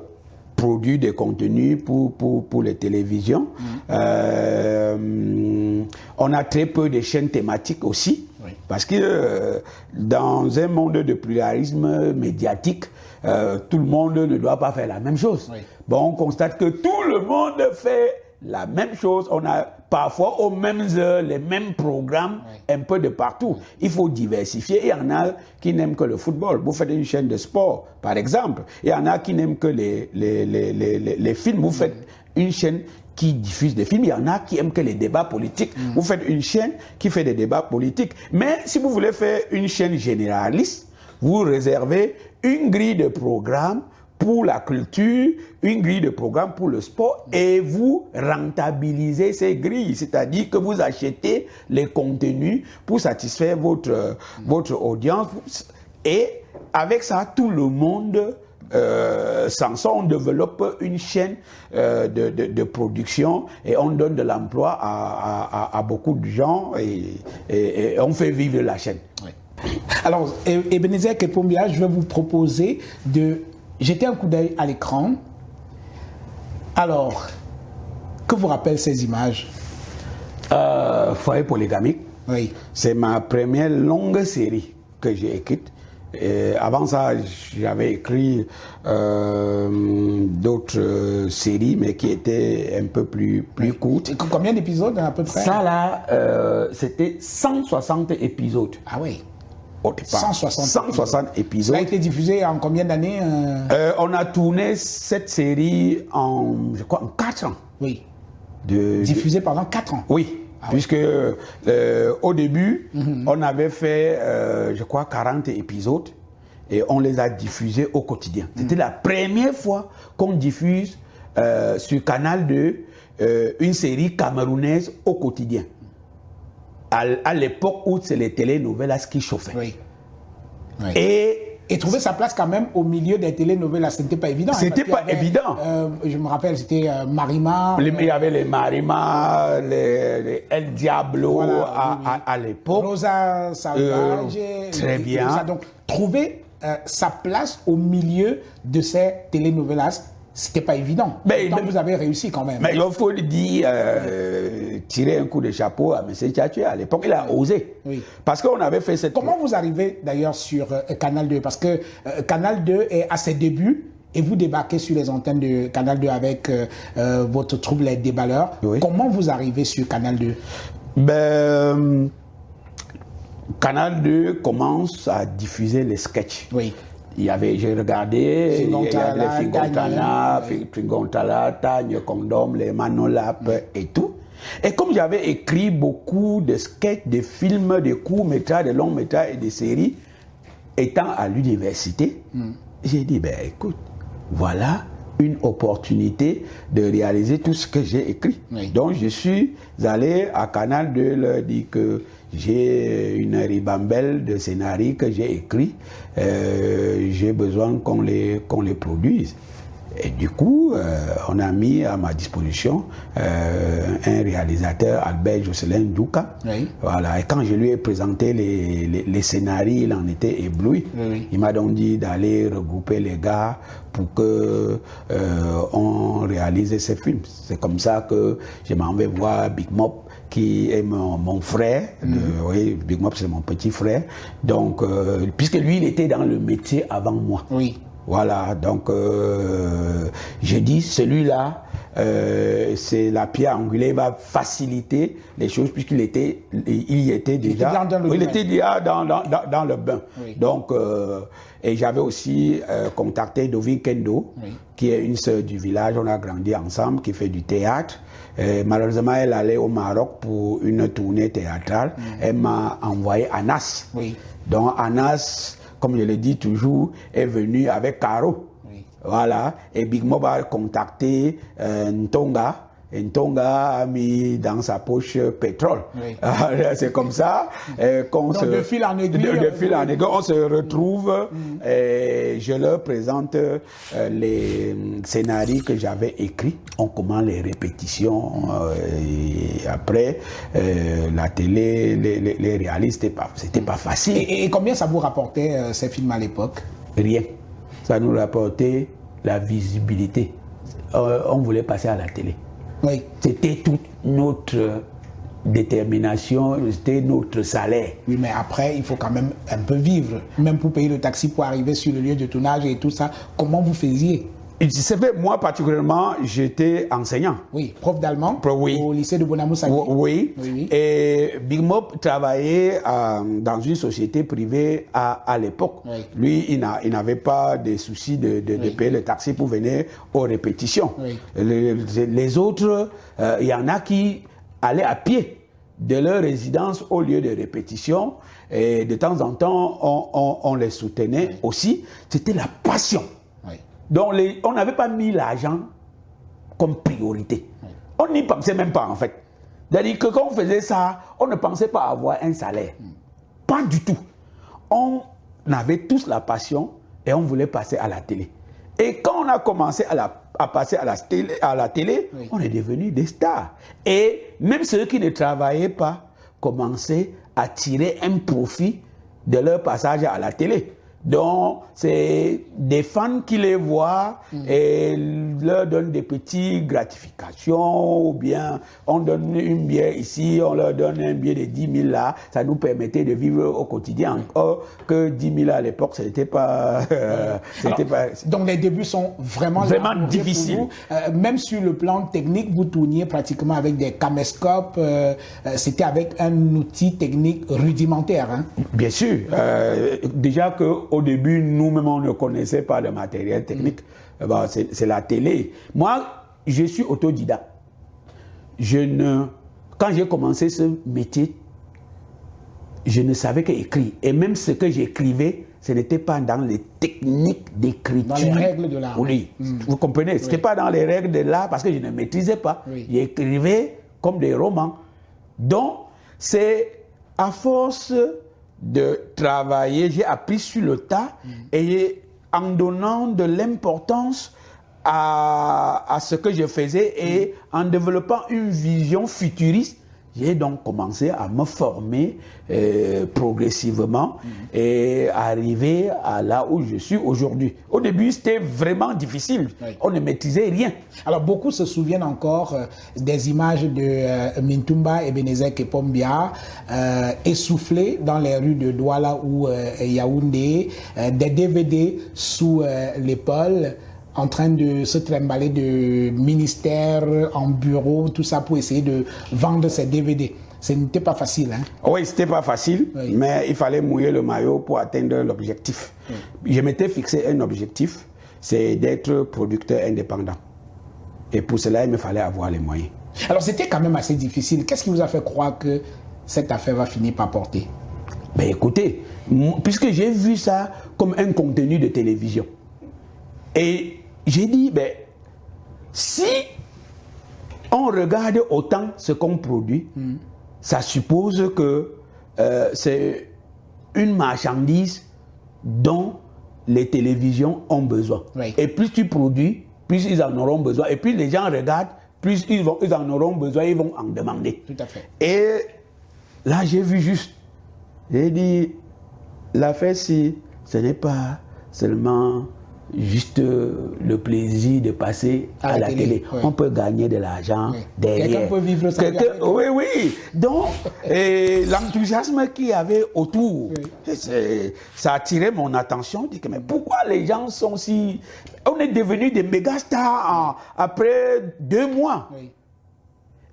Speaker 2: produire des contenus pour les télévisions. On a très peu de chaînes thématiques aussi. Oui. Parce que dans un monde de pluralisme médiatique, tout le monde ne doit pas faire la même chose. Oui. Bon, on constate que tout le monde fait la même chose. On a parfois aux mêmes heures les mêmes programmes, oui. Un peu de partout. Il faut diversifier. Il y en a qui n'aiment que le football. Vous faites une chaîne de sport, par exemple. Il y en a qui n'aiment que les films. Vous faites une chaîne qui diffuse des films. Il y en a qui aiment que les débats politiques. Vous faites une chaîne qui fait des débats politiques. Mais si vous voulez faire une chaîne généraliste, vous réservez une grille de programmes pour la culture, une grille de programme pour le sport, et vous rentabilisez ces grilles, c'est-à-dire que vous achetez les contenus pour satisfaire votre audience, et avec ça, tout le monde s'en sort. On développe une chaîne de production et on donne de l'emploi à beaucoup de gens et on fait vivre la chaîne. Oui.
Speaker 1: Alors, Ebenezer Kepombia, je vais vous proposer de jeter un coup d'œil à l'écran. Alors, que vous rappellent ces images?
Speaker 2: Foyer polygamique. Oui. C'est ma première longue série que j'ai écrite. Avant ça, j'avais écrit d'autres séries, mais qui étaient un peu plus courtes.
Speaker 1: Et combien d'épisodes à peu près?
Speaker 2: Ça là, c'était 160 épisodes.
Speaker 1: Ah oui.
Speaker 2: 160 épisodes.
Speaker 1: Ça a été diffusé en combien d'années?
Speaker 2: On a tourné cette série en 4 ans.
Speaker 1: Oui. Diffusé pendant 4 ans.
Speaker 2: Oui. Ah puisque au début, on avait fait, je crois, 40 épisodes et on les a diffusés au quotidien. C'était la première fois qu'on diffuse sur Canal 2 une série camerounaise au quotidien. À l'époque où c'est les télénovelas qui chauffaient. Oui. Oui. Et
Speaker 1: Et trouver sa place quand même au milieu des télénovelas, ce n'était pas évident.
Speaker 2: C'était pas évident.
Speaker 1: Je me rappelle, c'était Marima.
Speaker 2: Il y avait les Marima, les El Diablo voilà, à l'époque.
Speaker 1: Rosa Salvaje.
Speaker 2: Très bien.
Speaker 1: Ça. Donc, trouver sa place au milieu de ces télénovelas, c'était pas évident. Mais vous avez réussi quand même.
Speaker 2: Mais il faut le dire, tirer un coup de chapeau à M. Tchatchoua. À l'époque, il a osé. Oui. Parce qu'on avait fait cette...
Speaker 1: Comment vous arrivez d'ailleurs sur Canal 2? Parce que Canal 2 est à ses débuts et vous débarquez sur les antennes de Canal 2 avec votre troupe Les Déballeurs. Oui. Comment vous arrivez sur Canal 2?
Speaker 2: Canal 2 commence à diffuser les sketchs.
Speaker 1: Oui.
Speaker 2: J'ai regardé, il y avait Fingontana, Fingontala, Tagne Condom, les Manolap et tout. Et comme j'avais écrit beaucoup de sketchs, de films, de courts-métrages, de longs-métrages et de séries, étant à l'université, j'ai dit, écoute, voilà une opportunité de réaliser tout ce que j'ai écrit. Oui. Donc je suis allé à Canal 2 leur dire que j'ai une ribambelle de scénarios que j'ai écrits, j'ai besoin qu'on les produise. Et du coup, on a mis à ma disposition un réalisateur, Albert Jocelyn Douka. Oui. Voilà. Et quand je lui ai présenté les scénarios, il en était ébloui. Oui. Il m'a donc dit d'aller regrouper les gars pour que on réalise ces films. C'est comme ça que je m'en vais voir Big Mop, qui est mon frère. Oui, Big Mop, c'est mon petit frère. Donc, puisque lui, il était dans le métier avant moi. Oui. Voilà, donc je dis, celui-là, c'est la pierre angulaire, il va faciliter les choses puisqu'il était, il était déjà dans le bain. Oui. Donc, et j'avais aussi contacté Dovi Kendo, oui, qui est une sœur du village, on a grandi ensemble, qui fait du théâtre. Malheureusement, elle allait au Maroc pour une tournée théâtrale. Elle m'a envoyé Anas. Oui. Donc Anas, comme je le dis toujours, est venu avec Caro. Oui. Voilà. Et Big Mob a contacté Ntonga. Et Ntonga a mis dans sa poche pétrole. Oui. C'est comme ça qu'on se...
Speaker 1: De fil en aiguille.
Speaker 2: De fil en aiguille, on se retrouve et je leur présente les scénarios que j'avais écrits. On commence les répétitions et après la télé, les réalistes, c'était pas facile.
Speaker 1: Et combien ça vous rapportait ces films à l'époque?
Speaker 2: Rien. Ça nous rapportait la visibilité. On voulait passer à la télé. Oui. C'était toute notre détermination, c'était notre salaire.
Speaker 1: Oui, mais après, il faut quand même un peu vivre. Même pour payer le taxi pour arriver sur le lieu de tournage et tout ça, comment vous faisiez?
Speaker 2: C'est fait, moi particulièrement, j'étais enseignant.
Speaker 1: Oui, prof d'allemand
Speaker 2: oui,
Speaker 1: au lycée de Bonamoussaki.
Speaker 2: Oui. Oui. Et Big Mop travaillait dans une société privée à l'époque. Oui. Lui, il n'avait pas de souci de payer le taxi pour venir aux répétitions. Oui. Les autres, il y en a qui allaient à pied de leur résidence au lieu de répétition. Et de temps en temps, on les soutenait aussi. C'était la passion. Donc, on n'avait pas mis l'argent comme priorité. On n'y pensait même pas, en fait. C'est-à-dire que quand on faisait ça, on ne pensait pas avoir un salaire. Pas du tout. On avait tous la passion et on voulait passer à la télé. Et quand on a commencé à passer à la télé, oui, on est devenus des stars. Et même ceux qui ne travaillaient pas commençaient à tirer un profit de leur passage à la télé. Donc, c'est des fans qui les voient et leur donnent des petites gratifications, ou bien on donne une bière ici, on leur donne un billet de 10 000 là, ça nous permettait de vivre au quotidien. Encore que 10 000 à l'époque, c'était pas...
Speaker 1: Donc, les débuts sont vraiment
Speaker 2: difficiles.
Speaker 1: Même sur le plan technique, vous tourniez pratiquement avec des caméscopes, c'était avec un outil technique rudimentaire. Hein?
Speaker 2: Bien sûr. Déjà qu'au début, nous-mêmes, on ne connaissait pas le matériel technique. C'est la télé. Moi, je suis autodidacte. Quand j'ai commencé ce métier, je ne savais qu'écrire. Et même ce que j'écrivais, ce n'était pas dans les techniques d'écriture.
Speaker 1: Dans les règles de l'art.
Speaker 2: Oui, vous comprenez? Ce n'était pas dans les règles de l'art parce que je ne maîtrisais pas. Oui. J'écrivais comme des romans. Donc, c'est à force de travailler, j'ai appris sur le tas et en donnant de l'importance à ce que je faisais et en développant une vision futuriste, j'ai donc commencé à me former progressivement et arriver à là où je suis aujourd'hui. Au début, c'était vraiment difficile. Oui. On ne maîtrisait rien.
Speaker 1: Alors, beaucoup se souviennent encore des images de Mintumba Ebenezer Kepombia essoufflés dans les rues de Douala ou Yaoundé, des DVD sous l'épaule, en train de se trimballer de ministère en bureau, tout ça pour essayer de vendre ces DVD. Ce n'était pas facile. Hein?
Speaker 2: Oui, c'était pas facile, oui. Mais il fallait mouiller le maillot pour atteindre l'objectif. Oui. Je m'étais fixé un objectif, c'est d'être producteur indépendant. Et pour cela, il me fallait avoir les moyens.
Speaker 1: Alors, c'était quand même assez difficile. Qu'est-ce qui vous a fait croire que cette affaire va finir par porter?
Speaker 2: Ben écoutez, puisque j'ai vu ça comme un contenu de télévision, et j'ai dit, ben, si on regarde autant ce qu'on produit, ça suppose que c'est une marchandise dont les télévisions ont besoin. Oui. Et plus tu produis, plus ils en auront besoin. Et plus les gens regardent, plus ils en auront besoin, ils vont en demander.
Speaker 1: Tout à fait.
Speaker 2: Et là, j'ai vu juste. J'ai dit, l'affaire, si ce n'est pas seulement juste le plaisir de passer à la télé. Oui. On peut gagner de l'argent derrière.
Speaker 1: Quelqu'un peut vivre ça.
Speaker 2: Oui, oui. Donc, l'enthousiasme qu'il y avait autour, ça attirait mon attention. Je dis, mais pourquoi les gens sont si... On est devenus des méga stars après 2 mois. Oui.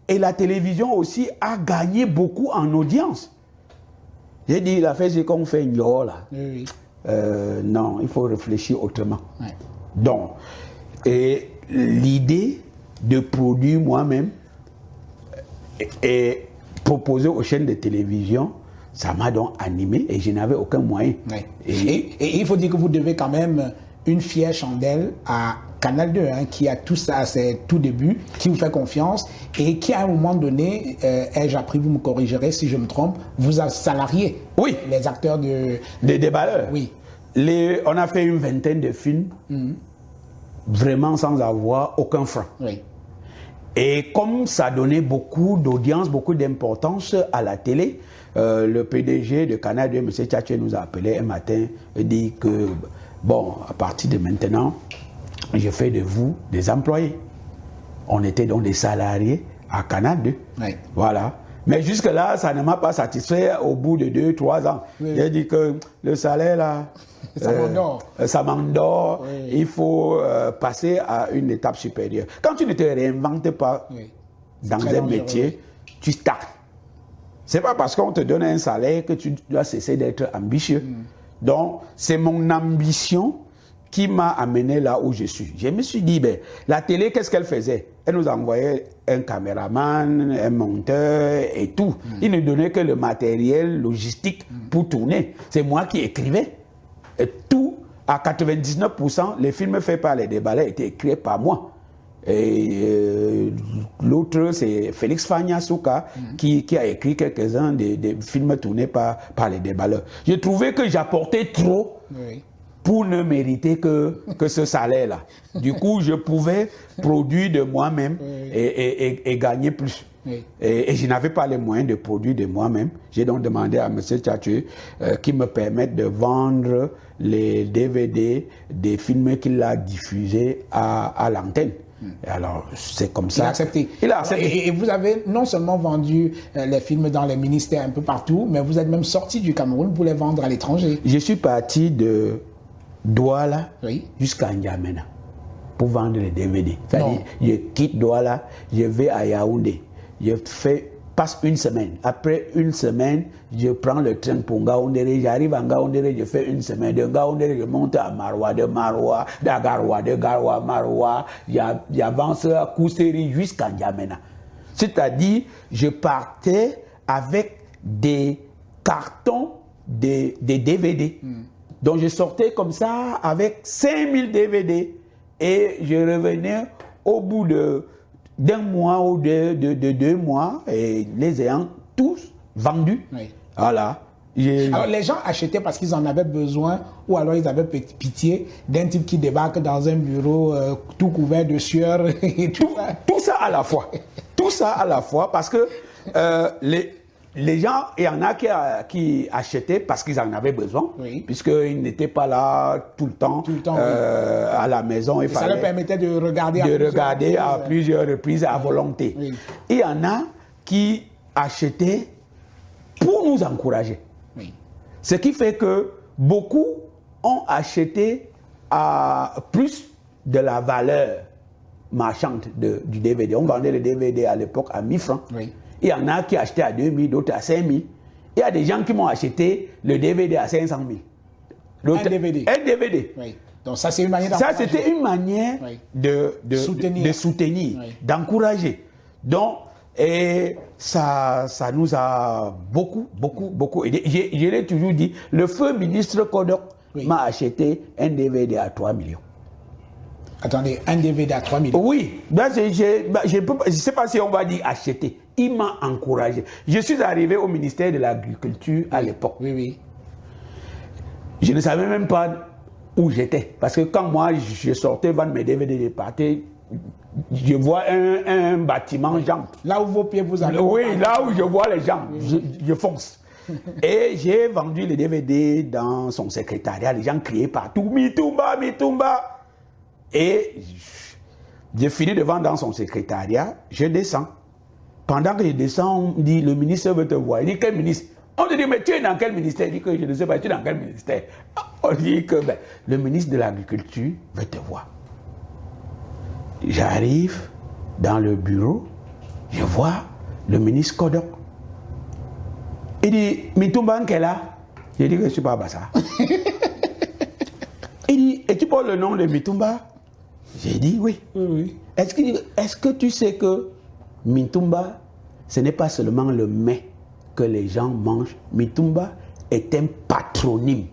Speaker 2: Et la télévision aussi a gagné beaucoup en audience. J'ai dit, la fait, c'est qu'on fait une là. Oui. Non, il faut réfléchir autrement. Ouais. Donc, l'idée de produire moi-même et proposer aux chaînes de télévision, ça m'a donc animé et je n'avais aucun moyen.
Speaker 1: Ouais. Et il faut dire que vous devez quand même une fière chandelle à Canal 2, hein, qui a tout ça à ses tout débuts, qui vous fait confiance et qui à un moment donné, ai-je appris, vous me corrigerez si je me trompe, vous a salarié.
Speaker 2: Oui.
Speaker 1: Les acteurs des
Speaker 2: déballeurs.
Speaker 1: Oui.
Speaker 2: On a fait une vingtaine de films, vraiment sans avoir aucun franc. Oui. Et comme ça donnait beaucoup d'audience, beaucoup d'importance à la télé, le PDG de Canal 2, M. Tchatché, nous a appelé un matin et dit que, bon, à partir de maintenant, je fais de vous des employés. On était donc des salariés à Canal 2. Oui. Voilà. Mais jusque-là, ça ne m'a pas satisfait au bout de 2-3 ans. Oui. J'ai dit que le salaire, là, ça m'endort. Oui. Il faut passer à une étape supérieure. Quand tu ne te réinventes pas dans un métier, tu stagnes. Ce n'est pas parce qu'on te donne un salaire que tu dois cesser d'être ambitieux. Donc, c'est mon ambition qui m'a amené là où je suis. Je me suis dit, ben, la télé, qu'est-ce qu'elle faisait? Elle nous envoyait un caméraman, un monteur et tout. Il ne donnait que le matériel logistique pour tourner. C'est moi qui écrivais. Et tout, à 99%, les films faits par les déballeurs étaient écrits par moi. Et l'autre, c'est Félix Fagna-Souka qui a écrit quelques-uns des films tournés par les déballeurs. J'ai trouvé que j'apportais trop pour ne mériter que ce salaire-là. Du coup, je pouvais produire de moi-même et gagner plus. Oui. Et je n'avais pas les moyens de produire de moi-même. J'ai donc demandé à M. Tchatché qui me permette de vendre les DVD des films qu'il a diffusés à l'antenne. Et alors, c'est comme ça.
Speaker 1: Il a accepté.
Speaker 2: Il a accepté.
Speaker 1: Et vous avez non seulement vendu les films dans les ministères un peu partout, mais vous êtes même sorti du Cameroun pour les vendre à l'étranger.
Speaker 2: Je suis parti de Douala jusqu'à N'Djamena pour vendre les DVD. C'est-à-dire, je quitte Douala, je vais à Yaoundé. Je passe une semaine. Après une semaine, je prends le train pour Ngaoundéré. J'arrive à Ngaoundéré, je fais une semaine. De Ngaoundéré, je monte à Maroua, de Maroua, d'Agarwa, de Garwa, Maroua. J'avance à Kousséri jusqu'à N'Djamena. C'est-à-dire, je partais avec des cartons de DVD. Donc, je sortais comme ça avec 5000 DVD et je revenais au bout d'un mois ou de 2 mois et les ayant tous vendus. Oui. Voilà.
Speaker 1: Alors les gens achetaient parce qu'ils en avaient besoin ou alors ils avaient pitié d'un type qui débarque dans un bureau tout couvert de sueur et tout ça.
Speaker 2: Tout ça à la fois. Tout ça à la fois parce que les gens, il y en a qui achetaient parce qu'ils en avaient besoin,
Speaker 1: oui.
Speaker 2: puisqu'ils n'étaient pas là tout le temps
Speaker 1: oui.
Speaker 2: à la maison.
Speaker 1: Et ça leur permettait de regarder
Speaker 2: à plusieurs reprises à volonté.
Speaker 1: Oui.
Speaker 2: Il y en a qui achetaient pour nous encourager.
Speaker 1: Oui.
Speaker 2: Ce qui fait que beaucoup ont acheté à plus de la valeur marchande du DVD. On vendait le DVD à l'époque à 1000 francs.
Speaker 1: Oui.
Speaker 2: Il y en a qui achetaient à 2000, d'autres à 5000. Il y a des gens qui m'ont acheté le DVD à 500 000.
Speaker 1: Un DVD.
Speaker 2: Un DVD.
Speaker 1: Oui. Donc ça, c'est une manière
Speaker 2: d'encourager. Ça, c'était une manière
Speaker 1: oui.
Speaker 2: de soutenir, oui. d'encourager. Donc, et ça nous a beaucoup aidé. Je l'ai toujours dit, le feu ministre Kodok oui. m'a acheté un DVD à 3 millions.
Speaker 1: Attendez, un DVD à 3 millions?
Speaker 2: Oui. Ben, je ne sais pas si on va dire acheter. Il m'a encouragé. Je suis arrivé au ministère de l'Agriculture à l'époque.
Speaker 1: Oui, oui.
Speaker 2: Je ne savais même pas où j'étais. Parce que quand moi, je sortais vendre mes DVD, je partais, je vois un bâtiment jambes.
Speaker 1: Là où vos pieds vous allez.
Speaker 2: Oui, là où je vois les jambes, oui. je fonce. Et j'ai vendu les DVD dans son secrétariat. Les gens criaient partout, Mitumba, Mitumba. Et j'ai fini de vendre dans son secrétariat, je descends. Pendant que je descends, on me dit, le ministre veut te voir. Il dit, quel ministre? On te dit, mais tu es dans quel ministère? Il dit que je ne sais pas, tu es dans quel ministère? On dit que le ministre de l'Agriculture veut te voir. J'arrive dans le bureau, je vois le ministre Kodok. Il dit, Mitumba est là? Je dis que je ne suis pas à Bassa. Il dit, et tu parles le nom de Mitumba? J'ai dit oui.
Speaker 1: Oui.
Speaker 2: Est-ce que tu sais que Mitumba, ce n'est pas seulement le mets que les gens mangent. Mitumba est un patronyme.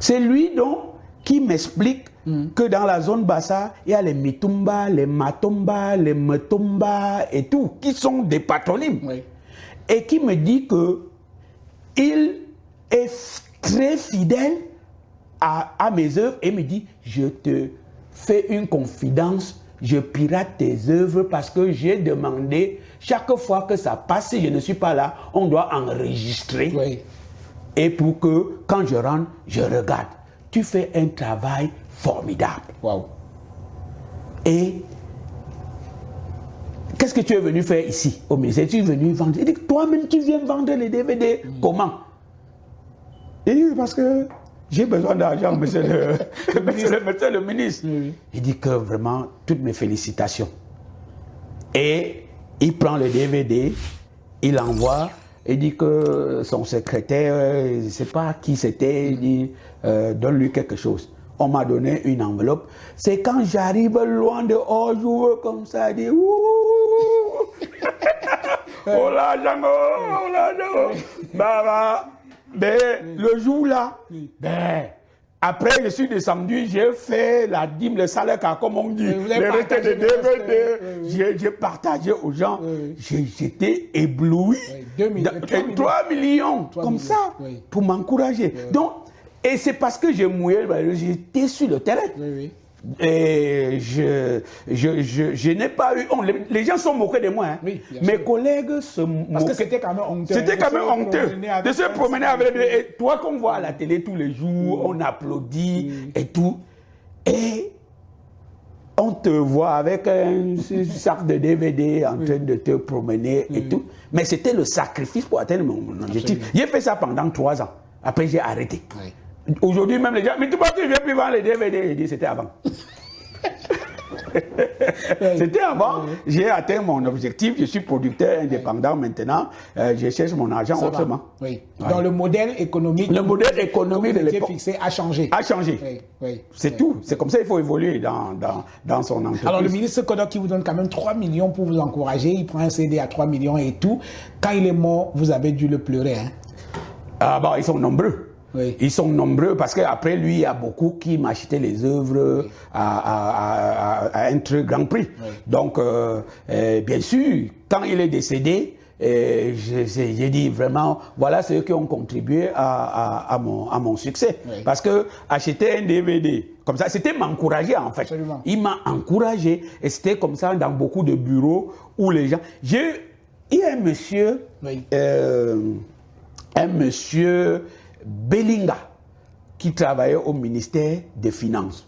Speaker 2: C'est lui donc qui m'explique que dans la zone Bassa, il y a les Mitumba, les Matomba, les Metomba et tout, qui sont des patronymes.
Speaker 1: Oui.
Speaker 2: Et qui me dit que il est très fidèle à mes œuvres et me dit, je te fais une confidence, je pirate tes œuvres parce que j'ai demandé, chaque fois que ça passe, si je ne suis pas là, on doit enregistrer.
Speaker 1: Oui.
Speaker 2: Et pour que, quand je rentre, je regarde. Tu fais un travail formidable.
Speaker 1: Wow.
Speaker 2: Et qu'est-ce que tu es venu faire ici au ministère? Tu es venu vendre. Il dit, toi-même, tu viens vendre les DVD. Comment? Il dit, parce que j'ai besoin d'argent, monsieur le ministre.
Speaker 1: Oui.
Speaker 2: Il dit que vraiment, toutes mes félicitations. Et il prend le DVD, il envoie, il dit que son secrétaire, je ne sais pas qui c'était, il dit, donne-lui quelque chose. On m'a donné une enveloppe. C'est quand j'arrive loin dehors, je vois comme ça, il dit, ouh, oh là, Django, oh là, Django. Bah, ben, le jour là, ben, après je suis descendu, j'ai fait la dîme, le salaire, comme on dit, les restes de DVD, j'ai partagé aux gens, j'étais ébloui. 3 millions, comme ça, pour m'encourager. Donc, et c'est parce que j'ai mouillé, j'étais sur le terrain. Et je n'ai pas eu honte. Les gens sont moqués de moi. Hein.
Speaker 1: Oui,
Speaker 2: mes collègues se moquaient.
Speaker 1: Parce que c'était quand même honteux.
Speaker 2: C'était quand même honteux de se promener avec et toi qu'on voit à la télé tous les jours, on applaudit et tout. Et on te voit avec un sac de DVD en train de te promener et tout. Mais c'était le sacrifice pour atteindre mon objectif. J'ai fait ça pendant 3 ans. Après, j'ai arrêté.
Speaker 1: Oui.
Speaker 2: Aujourd'hui, même les gens, mais tu vois, tu viens plus vendre les DVD. J'ai dit, c'était avant. C'était avant. J'ai atteint mon objectif. Je suis producteur indépendant maintenant. Je cherche mon argent autrement.
Speaker 1: Oui. Donc, le modèle économique.
Speaker 2: Le modèle économique de l'époque
Speaker 1: fixé a changé.
Speaker 2: A changé.
Speaker 1: Oui.
Speaker 2: C'est tout. C'est comme ça qu'il faut évoluer dans son entreprise.
Speaker 1: Alors, le ministre Kodok qui vous donne quand même 3 millions pour vous encourager. Il prend un CD à 3 millions et tout. Quand il est mort, vous avez dû le pleurer. Hein?
Speaker 2: Ah, bon, ils sont nombreux.
Speaker 1: Oui.
Speaker 2: Ils sont nombreux parce qu'après lui, il y a beaucoup qui m'achetaient les œuvres à un très grand prix.
Speaker 1: Oui.
Speaker 2: Donc, bien sûr, quand il est décédé, Et j'ai dit vraiment, voilà ceux qui ont contribué à mon succès.
Speaker 1: Oui.
Speaker 2: Parce que acheter un DVD, comme ça, c'était m'encourager en fait.
Speaker 1: Absolument.
Speaker 2: Il m'a encouragé. Et c'était comme ça dans beaucoup de bureaux où les gens... Il y a
Speaker 1: Oui.
Speaker 2: un monsieur Bellinga qui travaillait au ministère des Finances.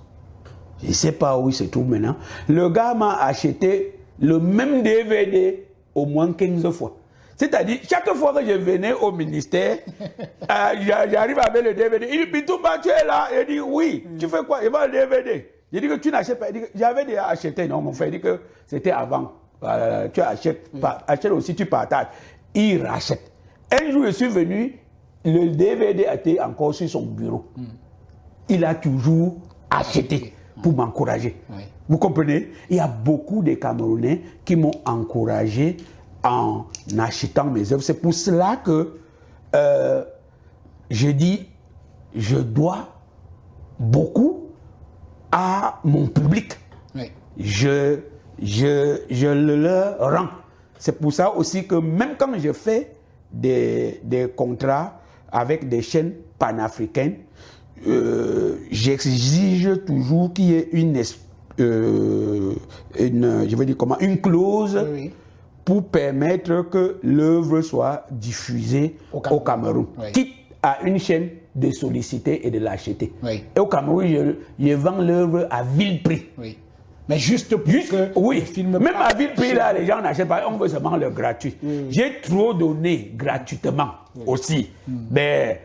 Speaker 2: Je ne sais pas où il se trouve maintenant. Le gars m'a acheté le même DVD au moins 15 fois. C'est-à-dire, chaque fois que je venais au ministère, j'arrive avec le DVD. Il dit, Bitumba, tu es là? Il dit, oui. Tu fais quoi? Il va le DVD. Je dis que tu n'achètes pas. J'avais déjà acheté. Non, mon frère, il dit que c'était avant. Tu achètes, achètes aussi, tu partages. Il rachète. Un jour, je suis venu, le DVD était encore sur son bureau. Il a toujours acheté pour m'encourager.
Speaker 1: Oui.
Speaker 2: Vous comprenez? Il y a beaucoup de Camerounais qui m'ont encouragé en achetant mes œuvres. C'est pour cela que je dis, je dois beaucoup à mon public.
Speaker 1: Oui.
Speaker 2: Je le leur rends. C'est pour ça aussi que même quand je fais des contrats avec des chaînes panafricaines, j'exige toujours qu'il y ait une clause
Speaker 1: Oui.
Speaker 2: pour permettre que l'œuvre soit diffusée au Cameroun.
Speaker 1: Oui.
Speaker 2: Quitte à une chaîne de solliciter et de l'acheter.
Speaker 1: Oui.
Speaker 2: Et au Cameroun, je vends l'œuvre à vil prix.
Speaker 1: Oui. Mais juste pour que
Speaker 2: Oui,
Speaker 1: le film
Speaker 2: même
Speaker 1: parte
Speaker 2: à vil prix, là, les gens n'achètent pas, on veut seulement le gratuit. J'ai trop donné gratuitement aussi. Mais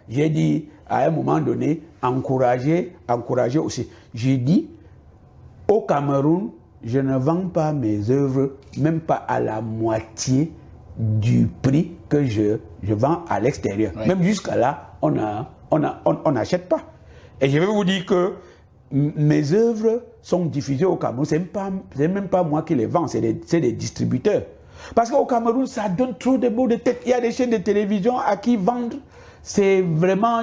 Speaker 2: j'ai dit, à un moment donné, encourager aussi. J'ai dit, au Cameroun, je ne vends pas mes œuvres, même pas à la moitié du prix que je vends à l'extérieur.
Speaker 1: Oui.
Speaker 2: Même jusqu'à là, on n'achète pas. Et je vais vous dire que mes œuvres sont diffusées au Cameroun. C'est même pas moi qui les vends, c'est des distributeurs. Parce qu'au Cameroun, ça donne trop de maux de tête. Il y a des chaînes de télévision à qui vendre, c'est vraiment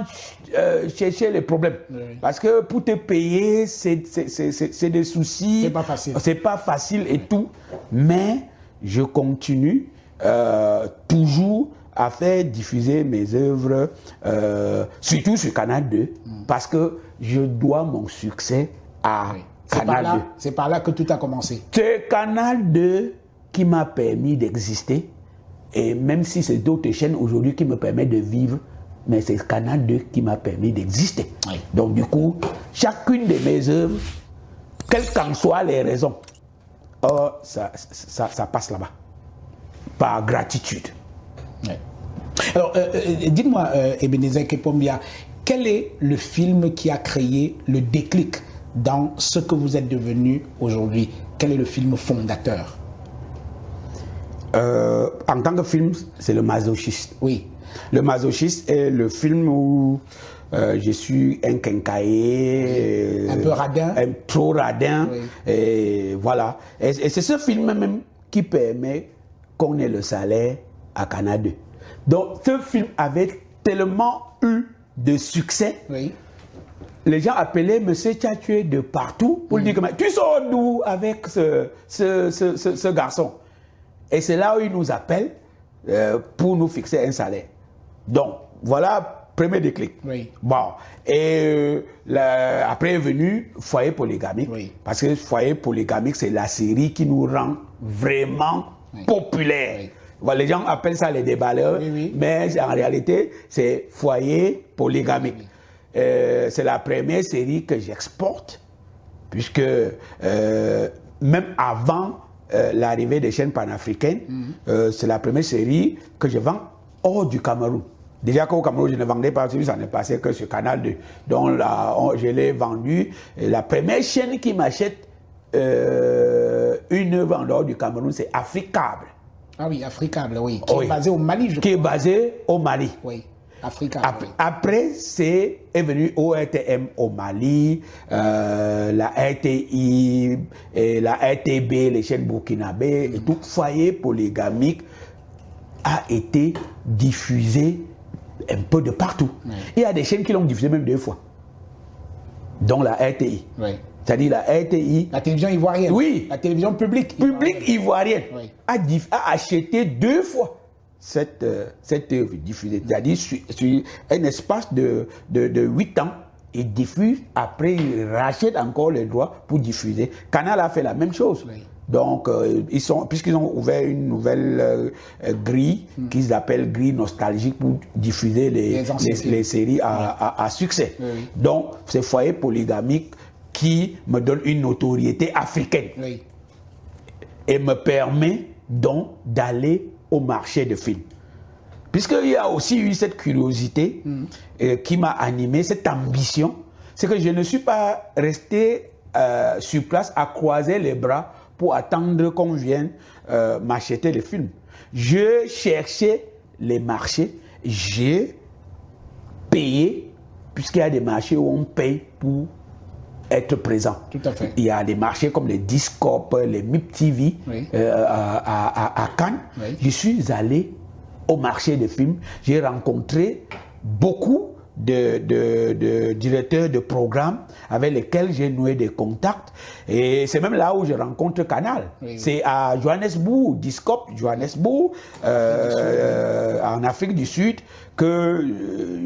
Speaker 2: chercher les problèmes.
Speaker 1: Oui.
Speaker 2: Parce que pour te payer, c'est des soucis.
Speaker 1: C'est pas facile.
Speaker 2: C'est pas facile et tout. Mais je continue toujours à faire diffuser mes œuvres, surtout sur Canal 2, parce que je dois mon succès à Canal 2.
Speaker 1: C'est par là que tout a commencé.
Speaker 2: C'est Canal 2 qui m'a permis d'exister, et même si c'est d'autres chaînes aujourd'hui qui me permettent de vivre, mais c'est Canal 2 qui m'a permis d'exister.
Speaker 1: Oui.
Speaker 2: Donc du coup, chacune de mes œuvres, quelles qu'en soient les raisons, ça passe là-bas, par gratitude.
Speaker 1: Oui. Alors, dites-moi, Ebenezer Kepombia, quel est le film qui a créé le déclic dans ce que vous êtes devenu aujourd'hui? Quel est le film fondateur?
Speaker 2: En tant que film, c'est Le Masochiste.
Speaker 1: Oui.
Speaker 2: Le Masochiste est le film où je suis un quincailler,
Speaker 1: Un peu radin.
Speaker 2: un trop radin,
Speaker 1: Oui.
Speaker 2: et voilà. Et c'est ce film même qui permet qu'on ait le salaire à Canal 2. Donc ce film avait tellement eu de succès.
Speaker 1: Oui.
Speaker 2: Les gens appelaient Monsieur Tchatchoué de partout pour lui dire que tu sors d'où avec ce garçon. Et c'est là où il nous appelle pour nous fixer un salaire. Donc, voilà, premier déclic.
Speaker 1: Oui.
Speaker 2: Bon, et après est venu Foyer Polygamique.
Speaker 1: Oui.
Speaker 2: Parce que Foyer Polygamique, c'est la série qui nous rend vraiment populaires.
Speaker 1: Oui.
Speaker 2: Voilà, les gens appellent ça les déballeurs,
Speaker 1: Oui.
Speaker 2: mais en réalité, c'est Foyer Polygamique.
Speaker 1: Oui.
Speaker 2: C'est la première série que j'exporte, puisque même avant l'arrivée des chaînes panafricaines, c'est la première série que je vends hors du Cameroun. Déjà qu'au Cameroun, je ne vendais pas, ça ne passait que sur Canal 2. Donc là, je l'ai vendu. Et la première chaîne qui m'achète une œuvre en dehors du Cameroun, c'est Africable.
Speaker 1: Ah oui, Africable, oui. Qui
Speaker 2: Oui.
Speaker 1: est basé au Mali, je
Speaker 2: Qui est
Speaker 1: crois.
Speaker 2: basé au Mali.
Speaker 1: Oui, Africable. oui.
Speaker 2: Après, est venu ORTM au Mali, la RTI, et la RTB, les chaînes burkinabées, et tout. Foyer Polygamique a été diffusé un peu de partout. Il y a des chaînes qui l'ont diffusé même 2 fois, dont la RTI.
Speaker 1: Oui.
Speaker 2: c'est-à-dire la RTI.
Speaker 1: La télévision ivoirienne.
Speaker 2: Oui.
Speaker 1: La télévision publique.
Speaker 2: Publique ivoirienne.
Speaker 1: Oui.
Speaker 2: A acheté 2 fois cette œuvre diffusée. C'est-à-dire sur un espace de 8 ans, il diffuse, après il rachète encore les droits pour diffuser. Canal a fait la même chose.
Speaker 1: Oui.
Speaker 2: Donc, puisqu'ils ont ouvert une nouvelle grille qu'ils appellent grille nostalgique pour diffuser les séries à succès.
Speaker 1: Oui, oui.
Speaker 2: Donc, c'est Foyer Polygamique qui me donne une notoriété africaine.
Speaker 1: Oui.
Speaker 2: Et me permet donc d'aller au marché de films. Puisqu'il y a aussi eu cette curiosité qui m'a animé, cette ambition, c'est que je ne suis pas resté sur place à croiser les bras pour attendre qu'on vienne m'acheter les films. Je cherchais les marchés, j'ai payé, puisqu'il y a des marchés où on paye pour être présent.
Speaker 1: Tout à fait.
Speaker 2: Il y a des marchés comme les Discop, les MIP TV
Speaker 1: Oui.
Speaker 2: à Cannes.
Speaker 1: Oui.
Speaker 2: Je suis allé au marché de films. J'ai rencontré beaucoup de directeurs de programmes avec lesquels j'ai noué des contacts. Et c'est même là où je rencontre Canal.
Speaker 1: Oui, oui.
Speaker 2: C'est à Johannesburg, Discop, Johannesburg, en Afrique du Sud, que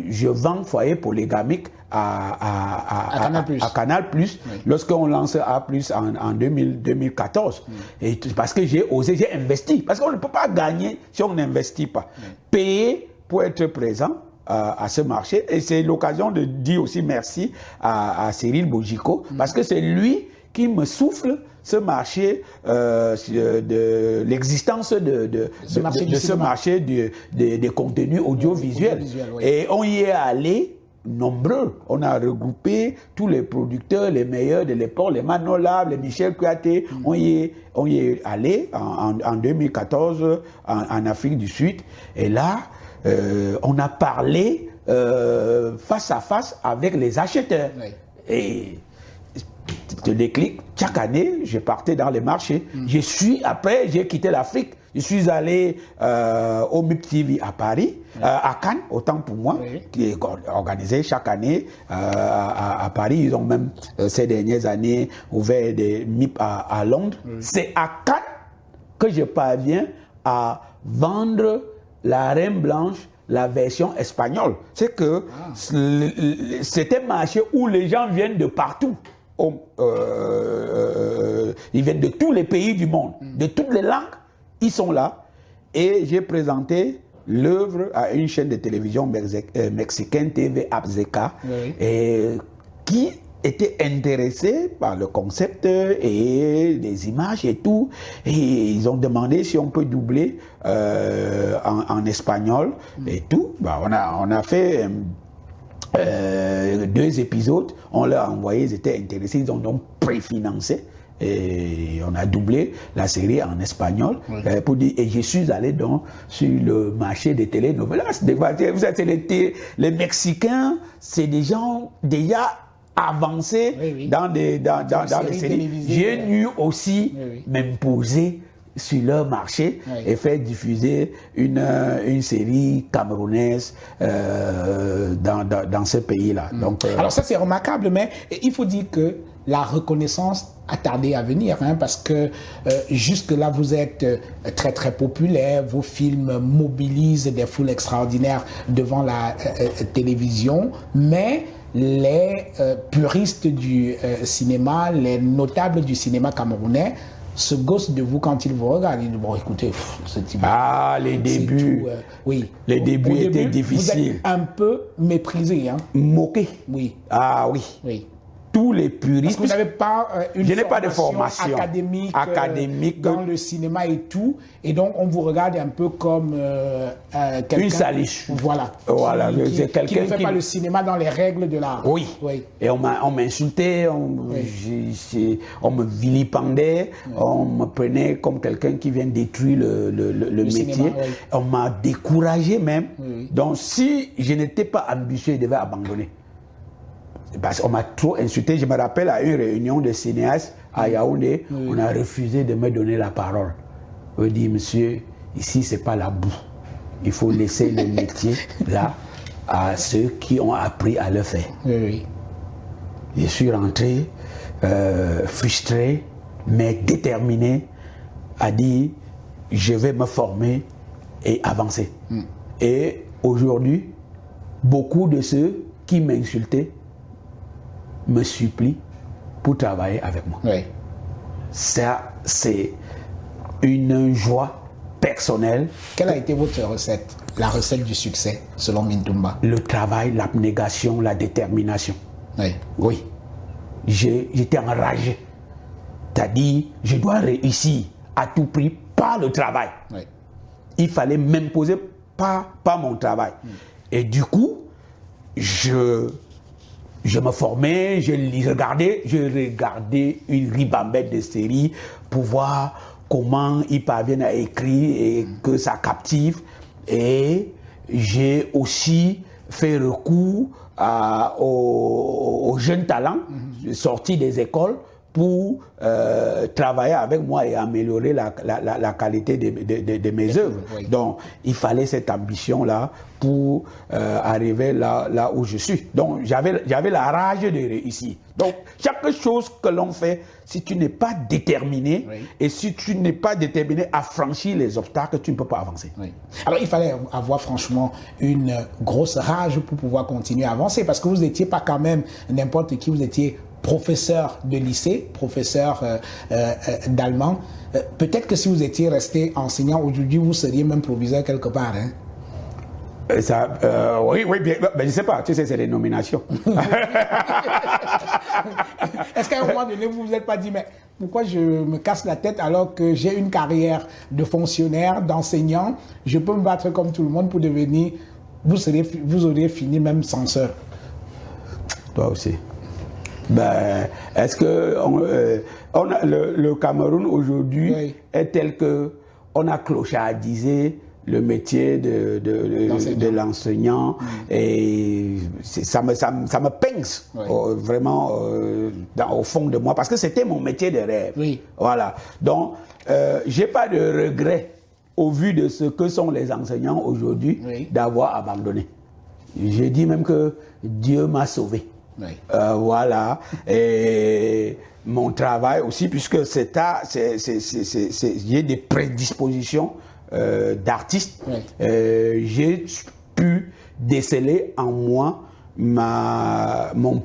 Speaker 2: je vends Foyer Polygamique à Canal+.
Speaker 1: Oui.
Speaker 2: Lorsqu'on lance A+, en 2014. Et parce que j'ai osé, j'ai investi. Parce qu'on ne peut pas gagner si on n'investit pas. Payer pour être présent à ce marché. Et c'est l'occasion de dire aussi merci à Cyril Bojiko, parce que c'est lui qui me souffle ce marché, de l'existence de ce marché des contenus audiovisuels.
Speaker 1: Oui.
Speaker 2: Et on y est allé nombreux. On a regroupé tous les producteurs, les meilleurs de l'époque, les Manola, les Michel Kouyaté. On y est allé en 2014 en Afrique du Sud. Et là, on a parlé face à face avec les acheteurs.
Speaker 1: Oui.
Speaker 2: Et le déclic, chaque année, je partais dans les marchés. Après, j'ai quitté l'Afrique. Je suis allé au MIP TV à Paris, à Cannes, autant pour moi,
Speaker 1: Oui.
Speaker 2: qui est organisé chaque année à Paris. Ils ont même, ces dernières années, ouvert des MIP à Londres. C'est à Cannes que je parviens à vendre La Reine Blanche, la version espagnole. C'est que c'est un marché où les gens viennent de partout. Ils viennent de tous les pays du monde, de toutes les langues, ils sont là. Et j'ai présenté l'œuvre à une chaîne de télévision mexicaine, TV Azteca, qui était intéressée par le concept et les images et tout. Et ils ont demandé si on peut doubler en espagnol et tout. Bah, on a fait 2 épisodes, on leur a envoyé, ils étaient intéressés, ils ont donc préfinancé. Et on a doublé la série en espagnol. Et je suis allé donc sur le marché des télénovelas. Vous savez, les Mexicains, c'est des gens déjà avancés dans les séries. J'ai dû aussi m'imposer sur leur marché et faire diffuser une série camerounaise dans ce pays-là. Donc,
Speaker 1: alors ça c'est remarquable, mais il faut dire que la reconnaissance a tardé à venir, parce que jusque-là vous êtes très très populaire, vos films mobilisent des foules extraordinaires devant la télévision, mais les puristes du cinéma, les notables du cinéma camerounais se gossent de vous quand ils vous regardent. Ils disent, bon, écoutez, ce type,
Speaker 2: les débuts,
Speaker 1: oui.
Speaker 2: Les débuts étaient difficiles.
Speaker 1: Vous êtes un peu méprisé,
Speaker 2: moqué.
Speaker 1: Oui.
Speaker 2: Ah oui.
Speaker 1: Oui.
Speaker 2: Tous les puristes.
Speaker 1: Parce que vous n'avez pas une
Speaker 2: formation
Speaker 1: académique dans le cinéma et tout, et donc on vous regarde un peu comme quelqu'un.
Speaker 2: Une saliche.
Speaker 1: Voilà. Qui ne fait pas le cinéma dans les règles de l'art.
Speaker 2: Oui. Et on m'insultait, on me vilipendait, on me prenait comme quelqu'un qui vient détruire le métier. Cinéma, on m'a découragé même. Donc si je n'étais pas ambitieux, je devais abandonner. Parce qu'on m'a trop insulté. Je me rappelle à une réunion de cinéastes à Yaoundé, on a refusé de me donner la parole. On dit, monsieur, ici c'est pas la boue. Il faut laisser le métier là à ceux qui ont appris à le faire. Je suis rentré, frustré, mais déterminé à dire je vais me former et avancer. Et aujourd'hui, beaucoup de ceux qui m'insultaient me supplient pour travailler avec moi.
Speaker 1: Oui.
Speaker 2: Ça, c'est une joie personnelle.
Speaker 1: Quelle a été votre recette, la recette du succès, selon Mintumba?
Speaker 2: Le travail, l'abnégation, la détermination.
Speaker 1: Oui.
Speaker 2: Oui. J'étais enragé. C'est-à-dire, je dois réussir à tout prix par le travail.
Speaker 1: Oui.
Speaker 2: Il fallait m'imposer par mon travail. Et du coup, je me formais, je regardais une ribambelle de séries pour voir comment ils parviennent à écrire et que ça captive. Et j'ai aussi fait recours aux jeunes talents sortis des écoles pour travailler avec moi et améliorer la qualité de mes œuvres.
Speaker 1: Oui.
Speaker 2: Donc, il fallait cette ambition-là pour arriver là où je suis. Donc, j'avais la rage de réussir. Donc, chaque chose que l'on fait, si tu n'es pas déterminé,
Speaker 1: oui,
Speaker 2: et si tu n'es pas déterminé à franchir les obstacles, tu ne peux pas avancer.
Speaker 1: oui. Alors, il fallait avoir franchement une grosse rage pour pouvoir continuer à avancer, parce que vous n'étiez pas quand même n'importe qui, vous étiez professeur de lycée, professeur d'allemand. Peut-être que si vous étiez resté enseignant aujourd'hui, vous seriez même proviseur quelque part. Hein?
Speaker 2: Oui, bien, mais je ne sais pas, tu sais, c'est des nominations.
Speaker 1: Est-ce qu'à un moment donné, vous vous êtes pas dit, mais pourquoi je me casse la tête alors que j'ai une carrière de fonctionnaire, d'enseignant, je peux me battre comme tout le monde pour devenir, vous auriez fini même censeur.
Speaker 2: Toi aussi. Ben, est-ce que le Cameroun aujourd'hui
Speaker 1: oui,
Speaker 2: est tel que on a clochardisé le métier de l'enseignant et ça me pince
Speaker 1: oui,
Speaker 2: vraiment au fond de moi parce que c'était mon métier de rêve.
Speaker 1: Oui.
Speaker 2: Voilà. Donc, j'ai pas de regret au vu de ce que sont les enseignants aujourd'hui,
Speaker 1: oui,
Speaker 2: d'avoir abandonné. Je dis même que Dieu m'a sauvé.
Speaker 1: oui.
Speaker 2: Voilà, et mon travail aussi, puisque j'ai des prédispositions d'artiste,
Speaker 1: Oui.
Speaker 2: J'ai pu déceler en moi mon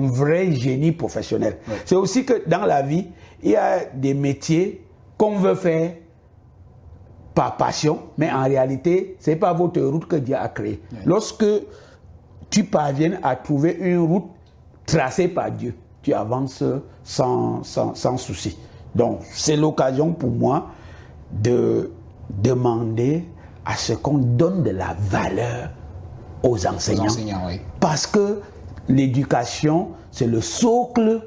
Speaker 2: vrai génie professionnel.
Speaker 1: Oui.
Speaker 2: C'est aussi que dans la vie, il y a des métiers qu'on veut faire par passion, mais en réalité, ce n'est pas votre route que Dieu a créée. Oui. Lorsque tu parviens à trouver une route tracée par Dieu, tu avances sans souci. Donc, c'est l'occasion pour moi de demander à ce qu'on donne de la valeur aux enseignants.
Speaker 1: Oui.
Speaker 2: Parce que l'éducation, c'est le socle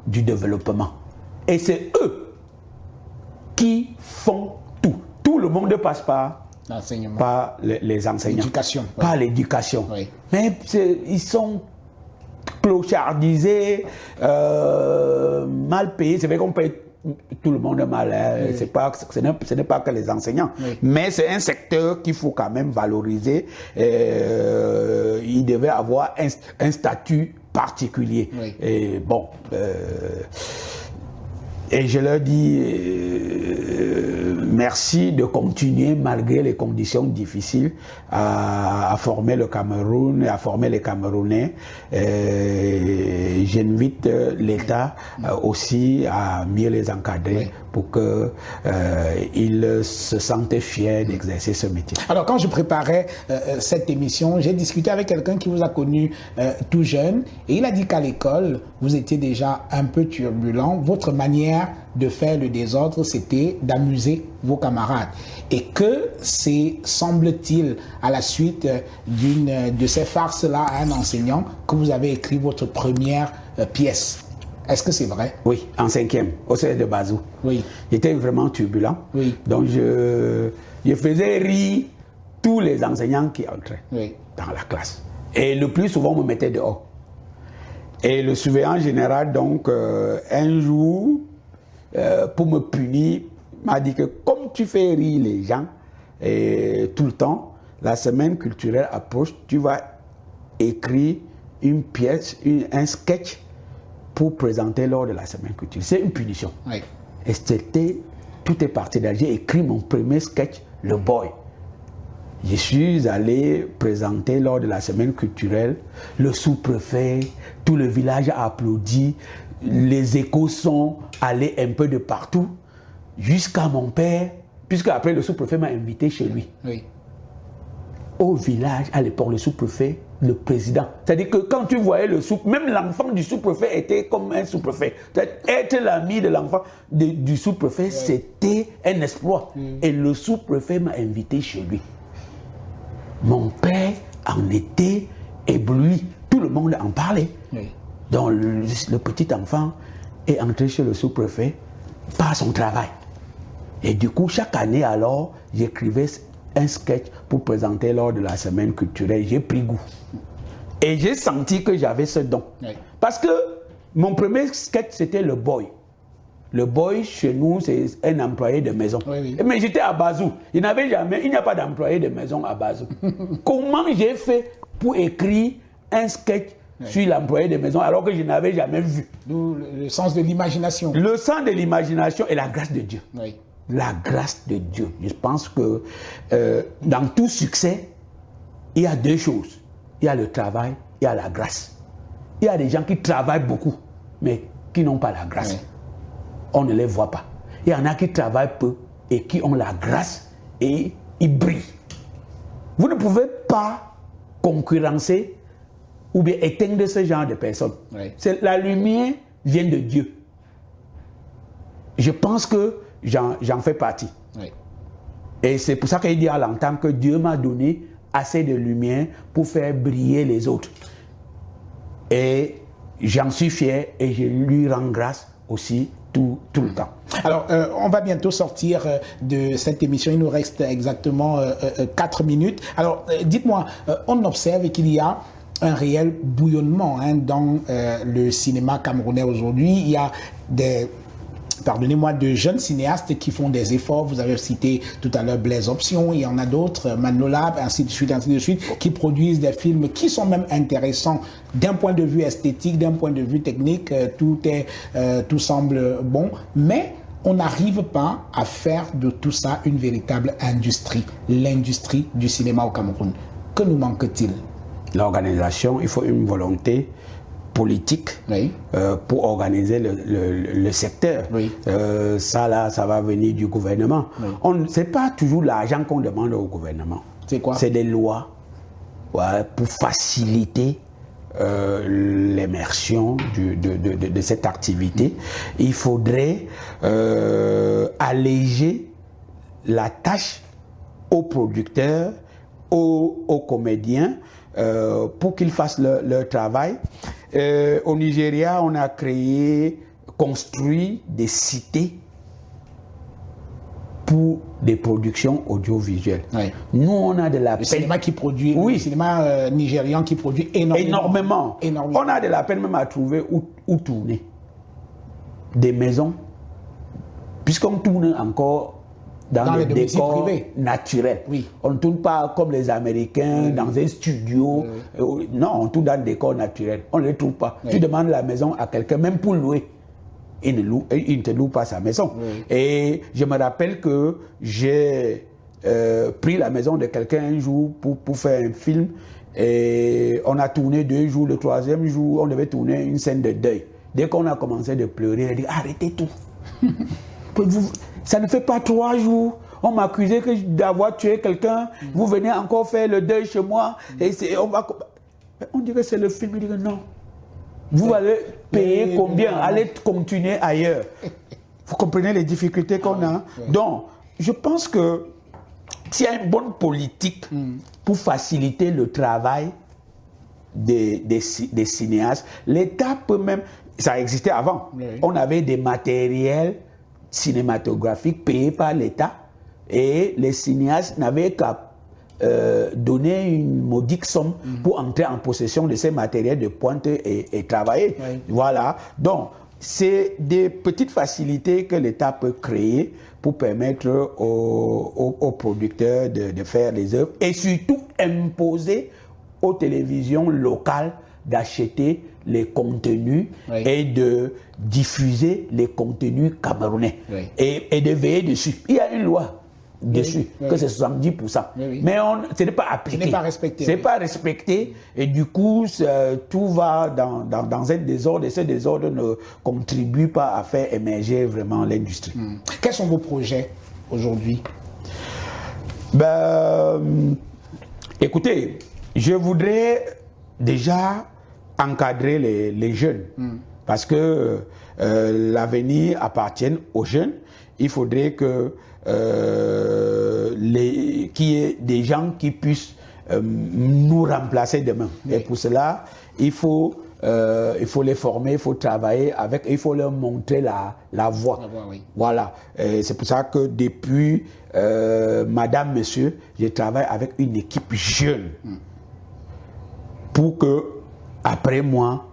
Speaker 2: du développement. Et c'est eux qui font tout. Tout le monde passe par les enseignants.
Speaker 1: L'éducation. Oui.
Speaker 2: Par l'éducation.
Speaker 1: Oui.
Speaker 2: Mais ils sont clochardisés, mal payés. C'est vrai qu'on paye tout le monde mal. Hein. Oui. Ce n'est pas que les enseignants. Oui. Mais c'est un secteur qu'il faut quand même valoriser. Il devait avoir un statut particulier.
Speaker 1: Oui.
Speaker 2: Et bon... et je leur dis merci de continuer malgré les conditions difficiles à former le Cameroun et à former les Camerounais. J'invite l'État aussi à mieux les encadrer, oui, pour qu'ils se sentent fiers d'exercer ce métier.
Speaker 1: Alors quand je préparais cette émission, j'ai discuté avec quelqu'un qui vous a connu tout jeune et il a dit qu'à l'école, vous étiez déjà un peu turbulent. Votre manière de faire le désordre, c'était d'amuser vos camarades. Et que c'est, semble-t-il, à la suite de ces farces-là à un enseignant, que vous avez écrit votre première pièce. Est-ce que c'est vrai?
Speaker 2: Oui, en 5e, au CES de Bazou.
Speaker 1: Oui.
Speaker 2: J'étais vraiment turbulent.
Speaker 1: Oui.
Speaker 2: Donc je faisais rire tous les enseignants qui entraient, oui, dans la classe. Et le plus souvent, on me mettait dehors. Et le surveillant général, donc, un jour, pour me punir, m'a dit que comme tu fais rire les gens tout le temps, la semaine culturelle approche, tu vas écrire une pièce, un sketch pour présenter lors de la semaine culturelle. C'est une punition.
Speaker 1: Oui.
Speaker 2: Et tout est parti là. J'ai écrit mon premier sketch, Le Boy. Je suis allé présenter lors de la semaine culturelle, le sous-préfet, tout le village a applaudi, les échos sont allés un peu de partout, jusqu'à mon père, puisque après le sous-préfet m'a invité chez lui.
Speaker 1: Oui.
Speaker 2: Au village, à l'époque, le sous-préfet, le président. C'est-à-dire que quand tu voyais le même l'enfant du sous-préfet était comme un sous-préfet. Être l'ami de l'enfant du sous-préfet, c'était un exploit. Et le sous-préfet m'a invité chez lui. Mon père en était ébloui. Tout le monde en parlait.
Speaker 1: Oui.
Speaker 2: Donc le petit enfant est entré chez le sous-préfet par son travail. Et du coup, chaque année alors, j'écrivais un sketch pour présenter lors de la semaine culturelle. J'ai pris goût. Et j'ai senti que j'avais ce don.
Speaker 1: Oui.
Speaker 2: Parce que mon premier sketch, c'était Le Boy. Le boy, chez nous, c'est un employé de maison.
Speaker 1: Oui, oui.
Speaker 2: Mais j'étais à Bazou. Il n'y a pas d'employé de maison à Bazou. Comment j'ai fait pour écrire un sketch sur l'employé de maison alors que je n'avais jamais vu?
Speaker 1: D'où le sens de l'imagination.
Speaker 2: Le sens de l'imagination et la grâce de Dieu.
Speaker 1: Oui.
Speaker 2: La grâce de Dieu. Je pense que dans tout succès, il y a deux choses. Il y a le travail, il y a la grâce. Il y a des gens qui travaillent beaucoup, mais qui n'ont pas la grâce.
Speaker 1: Oui.
Speaker 2: On ne les voit pas. Il y en a qui travaillent peu et qui ont la grâce et ils brillent. Vous ne pouvez pas concurrencer ou bien éteindre ce genre de personnes.
Speaker 1: Oui.
Speaker 2: La lumière vient de Dieu. Je pense que j'en fais partie.
Speaker 1: Oui.
Speaker 2: Et c'est pour ça qu'il dit à l'entendre que Dieu m'a donné assez de lumière pour faire briller les autres. Et j'en suis fier et je lui rends grâce aussi tout le temps.
Speaker 1: Alors, on va bientôt sortir de cette émission. Il nous reste exactement 4 minutes. Alors, dites-moi, on observe qu'il y a un réel bouillonnement dans le cinéma camerounais aujourd'hui. Il y a de jeunes cinéastes qui font des efforts. Vous avez cité tout à l'heure Blaise Option, il y en a d'autres, Manolab, ainsi de suite, qui produisent des films qui sont même intéressants d'un point de vue esthétique, d'un point de vue technique. Tout semble bon, mais on n'arrive pas à faire de tout ça une véritable industrie, l'industrie du cinéma au Cameroun. Que nous manque-t-il?
Speaker 2: L'organisation, il faut une volonté politique
Speaker 1: oui.
Speaker 2: Pour organiser le secteur.
Speaker 1: Oui.
Speaker 2: Ça va venir du gouvernement. Oui. Ce n'est pas toujours l'argent qu'on demande au gouvernement.
Speaker 1: C'est quoi? C'est
Speaker 2: des lois pour faciliter l'immersion de cette activité. Il faudrait alléger la tâche aux producteurs, aux comédiens, pour qu'ils fassent leur travail. Au Nigeria, on a construit des cités pour des productions audiovisuelles. Oui. Nous, on a de la peine.
Speaker 1: Cinéma qui produit, oui. Le cinéma nigérian qui produit énormément.
Speaker 2: On a de la peine même à trouver où tourner. Des maisons, puisqu'on tourne encore dans le décor naturel.
Speaker 1: Oui.
Speaker 2: On ne tourne pas comme les Américains dans un studio. Non, on tourne dans le décor naturel. On ne les trouve pas. Tu demandes la maison à quelqu'un, même pour louer. Il ne te loue pas sa maison. Et je me rappelle que j'ai pris la maison de quelqu'un un jour pour faire un film. Et on a tourné 2 jours. Le 3e jour, on devait tourner une scène de deuil. Dès qu'on a commencé de pleurer, il a dit « Arrêtez tout !» Ça ne fait pas 3 jours. On m'a accusé d'avoir tué quelqu'un. Vous venez encore faire le deuil chez moi. Et on dirait que c'est le film. Il dit non. Vous allez payer combien? Allez continuer ailleurs. Vous comprenez les difficultés qu'on a. Donc, je pense que s'il y a une bonne politique pour faciliter le travail des cinéastes, l'État peut même... Ça existait avant. On avait des matériels cinématographiques payés par l'État et les cinéastes n'avaient qu'à donner une modique somme pour entrer en possession de ces matériels de pointe et travailler. Voilà. Donc, c'est des petites facilités que l'État peut créer pour permettre aux producteurs de faire les œuvres et surtout imposer aux télévisions locales d'acheter les contenus
Speaker 1: oui.
Speaker 2: et de diffuser les contenus camerounais
Speaker 1: oui.
Speaker 2: et de veiller dessus. Il y a une loi dessus,
Speaker 1: oui.
Speaker 2: que c'est 70%.
Speaker 1: Oui, oui.
Speaker 2: Mais ce n'est pas appliqué.
Speaker 1: Ce n'est pas respecté.
Speaker 2: C'est
Speaker 1: oui.
Speaker 2: pas respecté et du coup, tout va dans un désordre et ce désordre ne contribue pas à faire émerger vraiment l'industrie.
Speaker 1: Quels sont vos projets aujourd'hui?
Speaker 2: Écoutez, je voudrais déjà encadrer les jeunes parce que l'avenir appartient aux jeunes. Il faudrait que qu'il y ait des gens qui puissent nous remplacer demain. Oui. Et pour cela, il faut les former, il faut travailler avec, il faut leur montrer la voie.
Speaker 1: Oui.
Speaker 2: Voilà. C'est pour ça que depuis Madame, Monsieur, je travaille avec une équipe jeune pour que, après moi,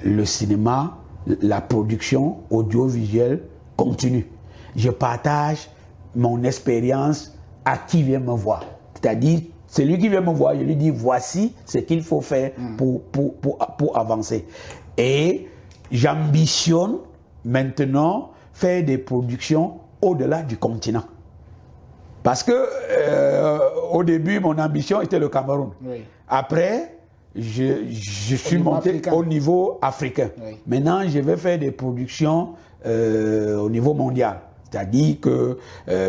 Speaker 2: le cinéma, la production audiovisuelle continue. Je partage mon expérience à qui vient me voir. C'est-à-dire, celui qui vient me voir, je lui dis voici ce qu'il faut faire pour avancer. Et j'ambitionne maintenant faire des productions au-delà du continent. Parce que au début, mon ambition était le Cameroun. Oui. Après, je suis monté au niveau africain. Oui. Maintenant, je vais faire des productions au niveau mondial. C'est-à-dire que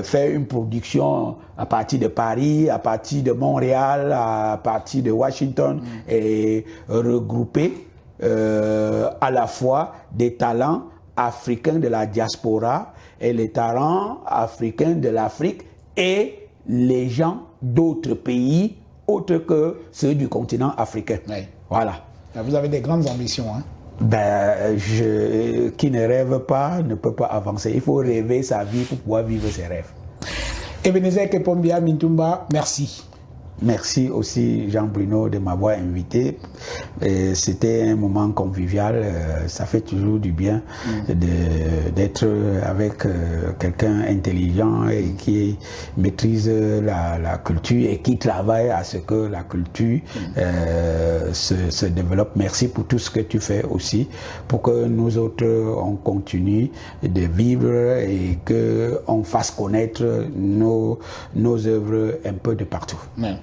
Speaker 2: faire une production à partir de Paris, à partir de Montréal, à partir de Washington et regrouper à la fois des talents africains de la diaspora et les talents africains de l'Afrique et les gens d'autres pays autres que ceux du continent africain. Oui. Voilà.
Speaker 1: Vous avez des grandes ambitions, hein?
Speaker 2: Qui ne rêve pas ne peut pas avancer. Il faut rêver sa vie pour pouvoir vivre ses rêves.
Speaker 1: Ebenezer Kepombia Mintumba, merci.
Speaker 2: Merci aussi Jean-Bruno de m'avoir invité. C'était un moment convivial. Ça fait toujours du bien d'être avec quelqu'un intelligent et qui maîtrise la culture et qui travaille à ce que la culture se développe. Merci pour tout ce que tu fais aussi, pour que nous autres, on continue de vivre et qu'on fasse connaître nos œuvres un peu de partout.
Speaker 1: Ouais.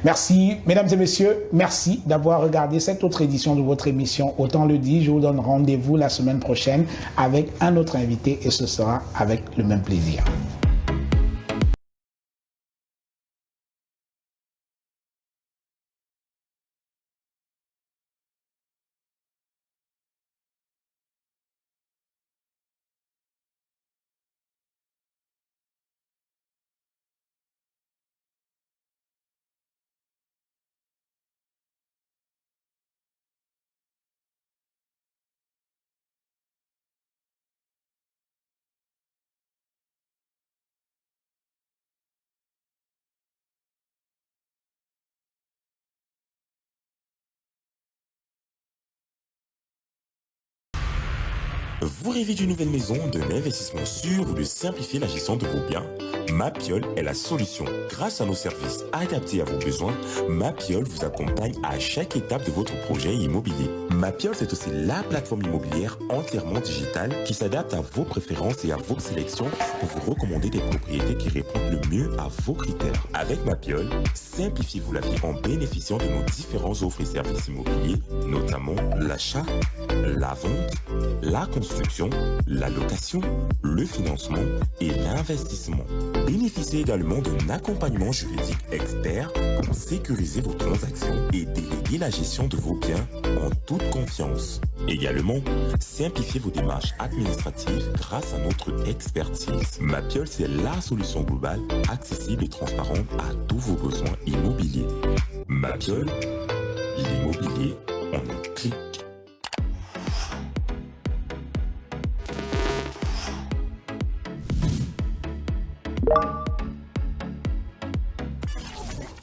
Speaker 1: Merci, mesdames et messieurs, merci d'avoir regardé cette autre édition de votre émission Autant le dit. Je vous donne rendez-vous la semaine prochaine avec un autre invité et ce sera avec le même plaisir.
Speaker 3: Vous rêvez d'une nouvelle maison, d'un investissement sûr ou de simplifier la gestion de vos biens? Mapiol est la solution. Grâce à nos services adaptés à vos besoins, Mapiol vous accompagne à chaque étape de votre projet immobilier. Mapiol, c'est aussi la plateforme immobilière entièrement digitale qui s'adapte à vos préférences et à vos sélections pour vous recommander des propriétés qui répondent le mieux à vos critères. Avec Mapiol, simplifiez-vous la vie en bénéficiant de nos différentes offres et services immobiliers, notamment l'achat, la vente, la construction, la location, le financement et l'investissement. Bénéficiez également d'un accompagnement juridique expert pour sécuriser vos transactions et déléguer la gestion de vos biens en toute confiance. Également, simplifiez vos démarches administratives grâce à notre expertise. Mapiol, c'est la solution globale, accessible et transparente à tous vos besoins immobiliers. Mapiol, l'immobilier